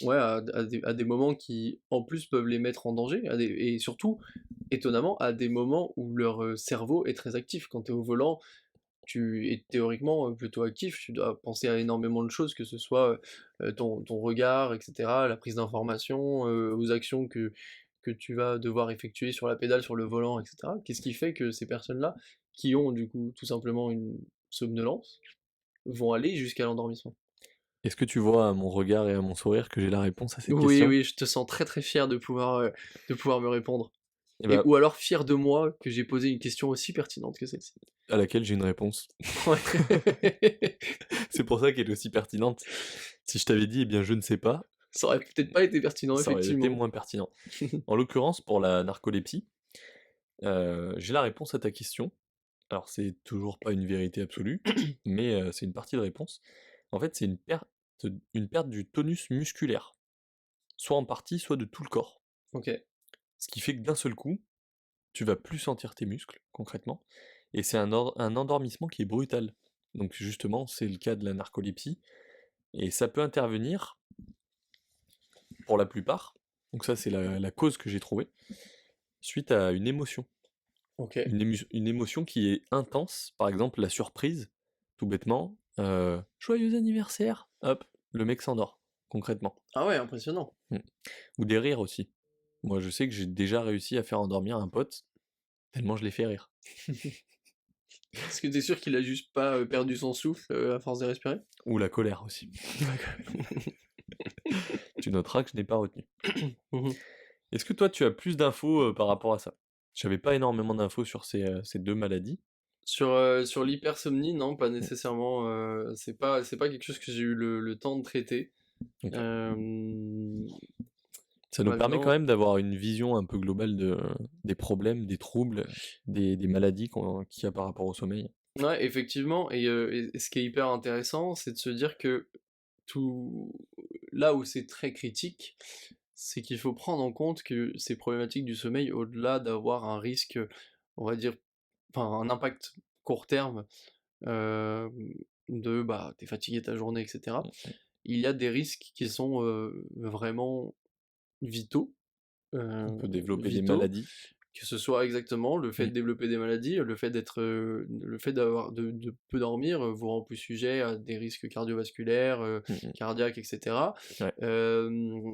Speaker 1: ouais, à des moments qui en plus peuvent les mettre en danger, et surtout, étonnamment, à des moments où leur cerveau est très actif. Quand tu es au volant, tu es théoriquement plutôt actif, tu dois penser à énormément de choses, que ce soit ton regard, etc., la prise d'informations, aux actions que tu vas devoir effectuer sur la pédale, sur le volant, etc. Qu'est-ce qui fait que ces personnes-là, qui ont du coup tout simplement une somnolence, vont aller jusqu'à l'endormissement?
Speaker 2: Est-ce que tu vois à mon regard et à mon sourire que j'ai la réponse à cette
Speaker 1: Oui,
Speaker 2: question?
Speaker 1: oui, je te sens très très fier de pouvoir me répondre.
Speaker 2: Eh ben,
Speaker 1: Ou alors fier de moi que j'ai posé une question aussi pertinente que celle-ci.
Speaker 2: à laquelle j'ai une réponse.
Speaker 1: Ouais.
Speaker 2: C'est pour ça qu'elle est aussi pertinente. Si je t'avais dit, eh bien, je ne sais pas,
Speaker 1: Ça aurait peut-être pas été pertinent,
Speaker 2: ça aurait été
Speaker 1: effectivement.
Speaker 2: moins pertinent. En l'occurrence, pour la narcolepsie, j'ai la réponse à ta question. Alors, c'est toujours pas une vérité absolue, mais c'est une partie de réponse. En fait, c'est une perte du tonus musculaire, soit en partie, soit de tout le corps.
Speaker 1: Ok.
Speaker 2: Ce qui fait que d'un seul coup, tu vas plus sentir tes muscles, concrètement, et c'est un endormissement qui est brutal. Donc justement, c'est le cas de la narcolepsie, et ça peut intervenir, pour la plupart, donc ça c'est la cause que j'ai trouvée, suite à une émotion.
Speaker 1: Ok.
Speaker 2: Une émotion qui est intense, par exemple la surprise, tout bêtement, joyeux anniversaire, hop, le mec s'endort, concrètement.
Speaker 1: Ah ouais, impressionnant.
Speaker 2: Ou des rires aussi. Moi je sais que j'ai déjà réussi à faire endormir un pote, tellement je l'ai fait rire.
Speaker 1: Est-ce que t'es sûr qu'il a juste pas perdu son souffle à force de respirer?
Speaker 2: Ou la colère aussi. Tu noteras que je n'ai pas retenu.
Speaker 1: Mhm.
Speaker 2: Est-ce que toi tu as plus d'infos par rapport à ça? J'avais pas énormément d'infos sur ces deux maladies.
Speaker 1: Sur l'hypersomnie, non, pas nécessairement. C'est pas quelque chose que j'ai eu le temps de traiter.
Speaker 2: Ok.
Speaker 1: Euh,
Speaker 2: Ça nous permet quand
Speaker 1: Maintenant,
Speaker 2: même d'avoir une vision un peu globale des problèmes, des troubles, des maladies qu'il y a par rapport au sommeil.
Speaker 1: ouais, effectivement, et ce qui est hyper intéressant, c'est de se dire que tout là où c'est très critique, c'est qu'il faut prendre en compte que ces problématiques du sommeil, au-delà d'avoir un risque, on va dire, enfin un impact court terme, euh, bah t'es fatigué ta journée, etc. Il y a des risques qui sont vraiment vitaux,
Speaker 2: On
Speaker 1: euh,
Speaker 2: peut développer des
Speaker 1: vitaux,
Speaker 2: maladies.
Speaker 1: que ce soit exactement le fait
Speaker 2: Mm.
Speaker 1: de développer des maladies, le fait d'avoir de peu dormir vous rend plus sujet à des risques cardiovasculaires,
Speaker 2: Mm, mm.
Speaker 1: cardiaques, etc.
Speaker 2: Ouais.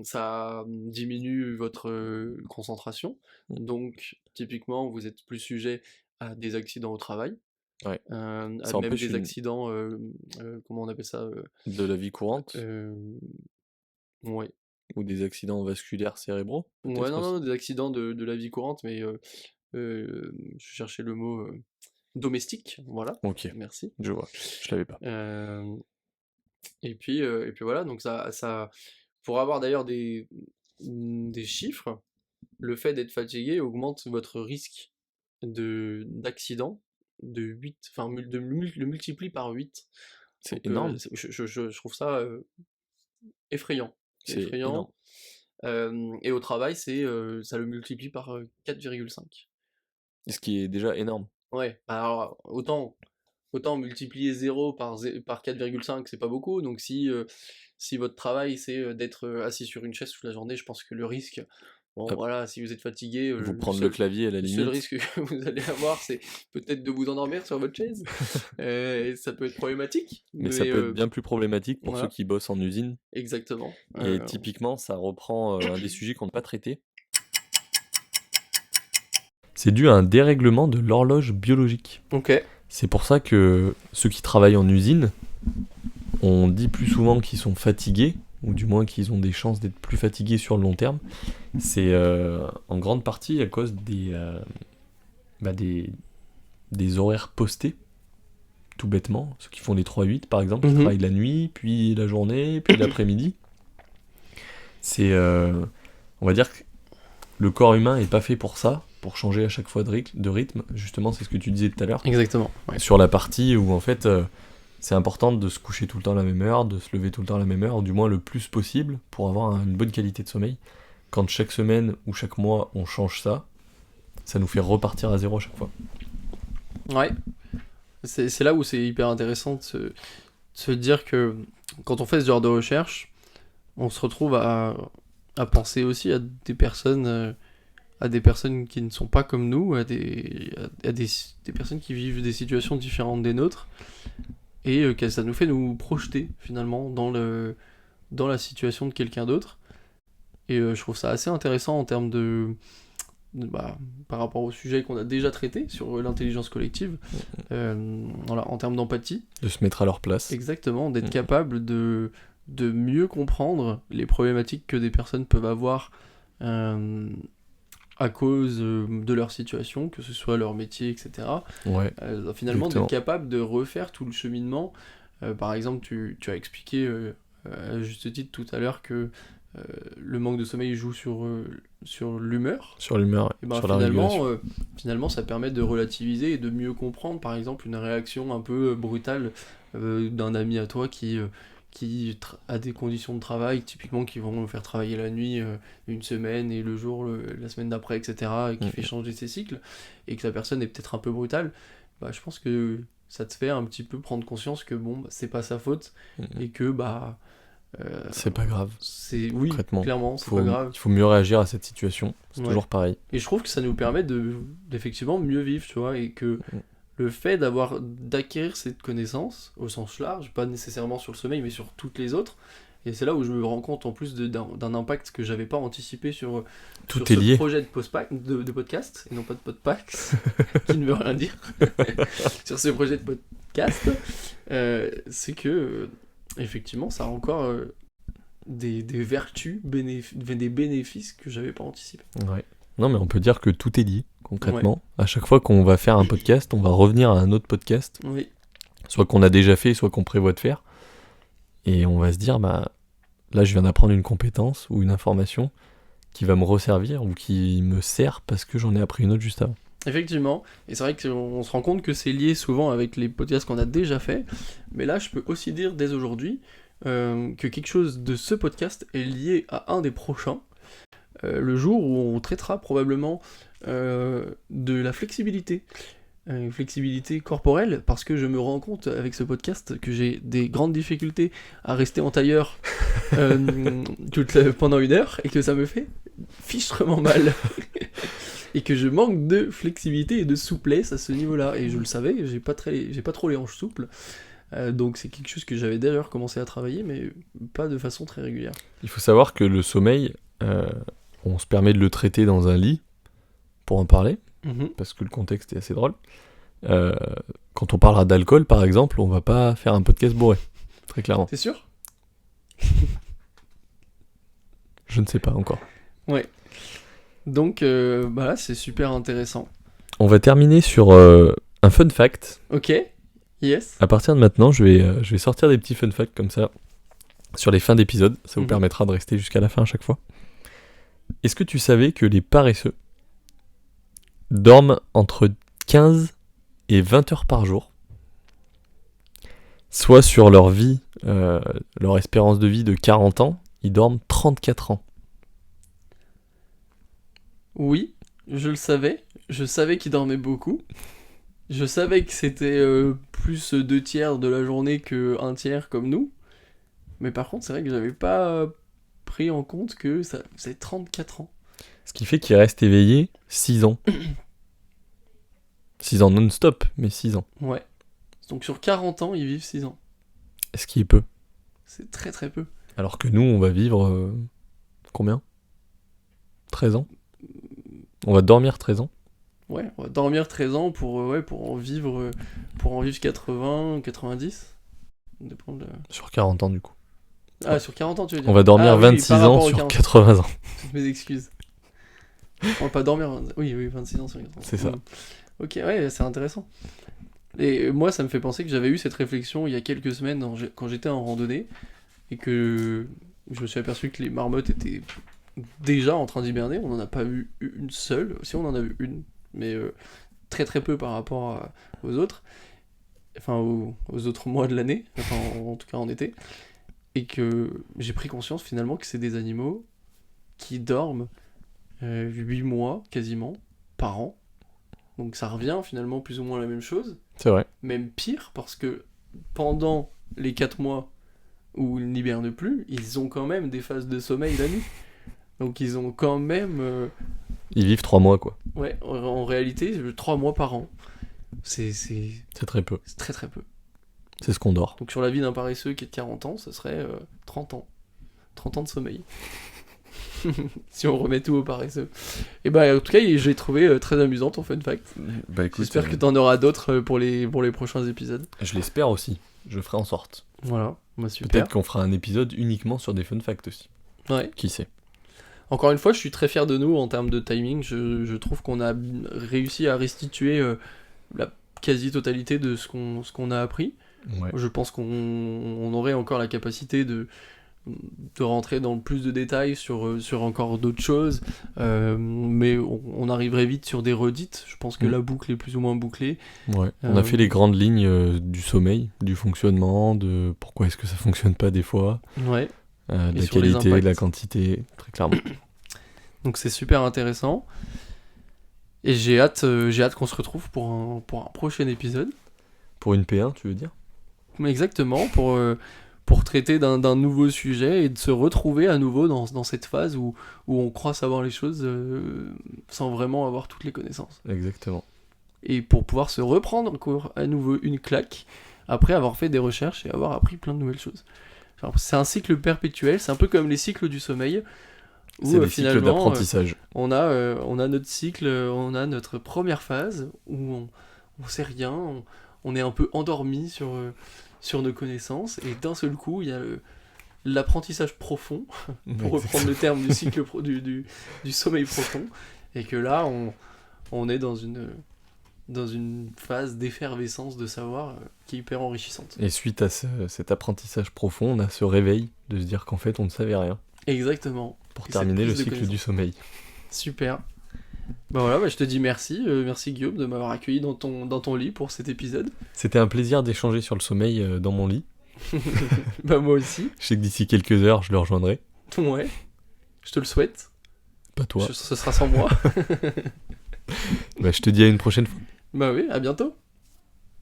Speaker 1: Ça diminue votre concentration,
Speaker 2: Mm.
Speaker 1: donc typiquement vous êtes plus sujet à des accidents au travail,
Speaker 2: Ouais.
Speaker 1: à
Speaker 2: Ça
Speaker 1: même
Speaker 2: empêche
Speaker 1: des accidents, comment on appelle ça,
Speaker 2: de la vie courante
Speaker 1: euh, ouais.
Speaker 2: ou des accidents vasculaires cérébraux,
Speaker 1: Ouais,
Speaker 2: peut-être
Speaker 1: non,
Speaker 2: aussi.
Speaker 1: non, des accidents de la vie courante, mais je cherchais le mot domestique, voilà,
Speaker 2: Ok,
Speaker 1: merci.
Speaker 2: je vois. Je l'avais pas.
Speaker 1: Euh, et puis voilà, donc pour avoir d'ailleurs des chiffres, le fait d'être fatigué augmente votre risque d'accident de 8, enfin le multiplie par 8.
Speaker 2: C'est
Speaker 1: Donc
Speaker 2: énorme.
Speaker 1: je trouve ça effrayant.
Speaker 2: C'est énorme.
Speaker 1: Effrayant. Et au travail, ça le multiplie par 4,5.
Speaker 2: Ce qui est déjà énorme.
Speaker 1: Ouais, alors autant multiplier 0 par 4,5, c'est pas beaucoup. Donc si votre travail c'est d'être assis sur une chaise toute la journée, je pense que le risque, bon
Speaker 2: Hop,
Speaker 1: voilà, si vous êtes fatigué,
Speaker 2: vous prendre le clavier à la
Speaker 1: le seul
Speaker 2: limite.
Speaker 1: risque que vous allez avoir, c'est peut-être de vous endormir sur votre chaise. Et ça peut être problématique,
Speaker 2: Mais ça
Speaker 1: mais
Speaker 2: peut être bien plus problématique pour ceux
Speaker 1: voilà,
Speaker 2: qui bossent en usine.
Speaker 1: exactement.
Speaker 2: Et typiquement, ça reprend un des sujets qu'on n'a pas traité. C'est dû à un dérèglement de l'horloge biologique.
Speaker 1: Ok.
Speaker 2: C'est pour ça que ceux qui travaillent en usine, on dit plus souvent qu'ils sont fatigués, ou du moins qu'ils ont des chances d'être plus fatigués sur le long terme. C'est en grande partie à cause des horaires postés, tout bêtement. Ceux qui font des 3-8 par exemple, qui
Speaker 1: Mhm.
Speaker 2: travaillent la nuit, puis la journée, puis l'après-midi. C'est, on va dire que le corps humain est pas fait pour ça, pour changer à chaque fois de rythme. Justement, c'est ce que tu disais tout à l'heure.
Speaker 1: Exactement. Ouais.
Speaker 2: Sur la partie où en fait c'est important de se coucher tout le temps à la même heure, de se lever tout le temps à la même heure, ou du moins le plus possible pour avoir une bonne qualité de sommeil. Quand chaque semaine ou chaque mois on change ça, ça nous fait repartir à zéro à chaque fois.
Speaker 1: Ouais. C'est là où c'est hyper intéressant de se dire que quand on fait ce genre de recherche, on se retrouve à penser aussi à des personnes qui ne sont pas comme nous, à des personnes qui vivent des situations différentes des nôtres, et que ça nous fait nous projeter finalement dans la situation de quelqu'un d'autre. Et je trouve ça assez intéressant en termes bah, par rapport au sujet qu'on a déjà traité sur l'intelligence collective, voilà, en termes d'empathie.
Speaker 2: De se mettre à leur place.
Speaker 1: Exactement, d'être
Speaker 2: Mm.
Speaker 1: capable de mieux comprendre les problématiques que des personnes peuvent avoir à cause de leur situation, que ce soit leur métier, etc.
Speaker 2: Ouais,
Speaker 1: Finalement,
Speaker 2: exactement.
Speaker 1: d'être capable de refaire tout le cheminement. Par exemple, tu as expliqué à juste titre tout à l'heure que le manque de sommeil joue sur l'humeur.
Speaker 2: Sur l'humeur,
Speaker 1: Et ben
Speaker 2: sur la régulation.
Speaker 1: finalement, ça permet de relativiser et de mieux comprendre, par exemple, une réaction un peu brutale d'un ami à toi qui a des conditions de travail, typiquement qui vont le faire travailler la nuit une semaine et le jour, la semaine d'après, etc., et qui fait changer ses cycles, et que la personne est peut-être un peu brutale. Bah, je pense que ça te fait un petit peu prendre conscience que bon, bah, c'est pas sa faute, et que bah
Speaker 2: C'est pas grave.
Speaker 1: oui,
Speaker 2: Concrètement,
Speaker 1: clairement, c'est pas grave.
Speaker 2: il faut mieux réagir à cette situation. C'est
Speaker 1: Ouais.
Speaker 2: toujours pareil.
Speaker 1: Et je trouve que ça nous permet d'effectivement mieux vivre, tu vois, et que le fait d'acquérir cette connaissance au sens large, pas nécessairement sur le sommeil, mais sur toutes les autres, et c'est là où je me rends compte en plus d'un impact que j'avais pas anticipé sur
Speaker 2: Tout
Speaker 1: sur
Speaker 2: est
Speaker 1: ce
Speaker 2: lié.
Speaker 1: projet de podcast, et non pas de podpax, qui ne veut rien dire, sur ce projet de podcast, c'est que effectivement ça a encore des vertus, des bénéfices que j'avais pas anticipé.
Speaker 2: Ouais. Non, mais on peut dire que tout est lié, concrètement. À chaque fois qu'on va faire un podcast, on va revenir à un autre podcast,
Speaker 1: Oui.
Speaker 2: soit qu'on a déjà fait, soit qu'on prévoit de faire. Et on va se dire, bah, là, je viens d'apprendre une compétence ou une information qui va me resservir ou qui me sert parce que j'en ai appris une autre juste avant.
Speaker 1: Effectivement, et c'est vrai qu'on se rend compte que c'est lié souvent avec les podcasts qu'on a déjà fait, mais là je peux aussi dire dès aujourd'hui que quelque chose de ce podcast est lié à un des prochains, le jour où on traitera probablement de la flexibilité. Flexibilité corporelle, parce que je me rends compte avec ce podcast que j'ai des grandes difficultés à rester en tailleur pendant 1 heure, et que ça me fait fichtrement mal. Et que je manque de flexibilité et de souplesse à ce niveau-là. Et je le savais, j'ai pas trop les hanches souples. Donc c'est quelque chose que j'avais d'ailleurs commencé à travailler, mais pas de façon très régulière.
Speaker 2: Il faut savoir que le sommeil, on se permet de le traiter dans un lit pour en parler, parce que le contexte est assez drôle. Quand on parlera d'alcool, par exemple, on va pas faire un podcast bourré, très clairement.
Speaker 1: T'es sûr ?
Speaker 2: Je ne sais pas encore.
Speaker 1: Ouais. Donc là, c'est super intéressant.
Speaker 2: On va terminer sur un fun fact.
Speaker 1: Ok, yes.
Speaker 2: À partir de maintenant, je vais sortir des petits fun facts comme ça sur les fins d'épisode. Ça vous permettra de rester jusqu'à la fin à chaque fois. Est-ce que tu savais que les paresseux dorment entre 15 et 20 heures par jour, soit sur leur vie, leur espérance de vie de 40 ans, ils dorment 34 ans.
Speaker 1: Oui, je le savais. Je savais qu'ils dormaient beaucoup. Je savais que c'était plus 2 tiers de la journée que 1 tiers comme nous. Mais par contre, c'est vrai que j'avais pas pris en compte que ça faisait 34 ans.
Speaker 2: Ce qui fait qu'ils restent éveillés 6 ans. 6 ans non-stop, mais 6 ans.
Speaker 1: Ouais. Donc sur 40 ans, ils vivent 6 ans.
Speaker 2: Ce qui est peu.
Speaker 1: C'est très très peu.
Speaker 2: Alors que nous, on va vivre... combien ? 13 ans ? On va dormir 13 ans.
Speaker 1: Ouais, on va dormir 13 ans pour en vivre 80, 90. Ça dépend de...
Speaker 2: Sur 40 ans, du coup.
Speaker 1: Ah, sur 40 ans, tu veux dire ?
Speaker 2: On va dormir 26
Speaker 1: par rapport
Speaker 2: ans
Speaker 1: aux
Speaker 2: sur
Speaker 1: 40.
Speaker 2: 80 ans.
Speaker 1: Toutes mes excuses. On va pas dormir... Oui, 26 ans sur 40 ans.
Speaker 2: C'est ça.
Speaker 1: Ok, ouais, c'est intéressant. Et moi, ça me fait penser que j'avais eu cette réflexion il y a quelques semaines quand j'étais en randonnée, et que je me suis aperçu que les marmottes étaient déjà en train d'hiberner. On n'en a pas vu une seule. Si, on en a vu une, mais très très peu par rapport aux autres. Enfin, aux autres mois de l'année, enfin, en tout cas en été. Et que j'ai pris conscience finalement que c'est des animaux qui dorment 8 mois quasiment par an. Donc ça revient finalement plus ou moins à la même chose.
Speaker 2: C'est vrai.
Speaker 1: Même pire, parce que pendant les 4 mois où ils n'hibernent plus, ils ont quand même des phases de sommeil la nuit. Donc ils ont quand même...
Speaker 2: Ils vivent 3 mois, quoi.
Speaker 1: Ouais, en réalité, 3 mois par an. C'est
Speaker 2: très peu.
Speaker 1: C'est très très peu.
Speaker 2: C'est ce qu'on dort.
Speaker 1: Donc sur la vie d'un paresseux qui est de 40 ans, ça serait 30 ans. 30 ans de sommeil. Si on remet tout au paresseux. Et bah en tout cas, j'ai trouvé très amusant ton fun fact.
Speaker 2: Bah écoute,
Speaker 1: J'espère que t'en auras d'autres pour les prochains épisodes.
Speaker 2: Je l'espère aussi. Je ferai en sorte.
Speaker 1: Voilà, bah super.
Speaker 2: Peut-être qu'on fera un épisode uniquement sur des fun facts aussi.
Speaker 1: Ouais.
Speaker 2: Qui sait.
Speaker 1: Encore une fois, je suis très fier de nous en termes de timing. Je trouve qu'on a réussi à restituer la quasi-totalité de ce qu'on a appris.
Speaker 2: Ouais.
Speaker 1: Je pense qu'on aurait encore la capacité de rentrer dans plus de détails sur encore d'autres choses, mais on arriverait vite sur des redites. Je pense que la boucle est plus ou moins bouclée.
Speaker 2: Ouais. On a fait les grandes lignes du sommeil, du fonctionnement, de pourquoi est-ce que ça fonctionne pas des fois,
Speaker 1: ouais.
Speaker 2: De la qualité, de la quantité, très clairement.
Speaker 1: Donc c'est super intéressant. Et j'ai hâte qu'on se retrouve pour un prochain épisode.
Speaker 2: Pour une P1, tu veux dire ?
Speaker 1: Exactement, pour traiter d'un nouveau sujet et de se retrouver à nouveau dans cette phase où on croit savoir les choses sans vraiment avoir toutes les connaissances.
Speaker 2: Exactement.
Speaker 1: Et pour pouvoir se reprendre encore à nouveau une claque après avoir fait des recherches et avoir appris plein de nouvelles choses. Alors, c'est un cycle perpétuel, c'est un peu comme les cycles du sommeil. Où,
Speaker 2: c'est des
Speaker 1: finalement,
Speaker 2: cycles d'apprentissage.
Speaker 1: On a notre cycle, on a notre première phase où on sait rien, on est un peu endormi sur nos connaissances, et d'un seul coup, il y a l'apprentissage profond, pour reprendre le terme du cycle du sommeil profond, Et que là, on est dans une phase d'effervescence de savoir qui est hyper enrichissante.
Speaker 2: Et suite à cet apprentissage profond, on a ce réveil de se dire qu'en fait on ne savait rien.
Speaker 1: Exactement.
Speaker 2: Pour
Speaker 1: Et
Speaker 2: terminer
Speaker 1: cette
Speaker 2: le
Speaker 1: prise de
Speaker 2: cycle du
Speaker 1: connaissance.
Speaker 2: sommeil.
Speaker 1: Super. Bah voilà, bah je te dis merci. Merci Guillaume de m'avoir accueilli dans ton lit pour cet épisode.
Speaker 2: C'était un plaisir d'échanger sur le sommeil dans mon lit.
Speaker 1: Bah moi aussi.
Speaker 2: Je sais que d'ici quelques heures, je le rejoindrai.
Speaker 1: Ouais. Je te le souhaite.
Speaker 2: Pas toi.
Speaker 1: Ce sera sans moi.
Speaker 2: Bah, je te dis à une prochaine fois.
Speaker 1: Bah oui, à bientôt.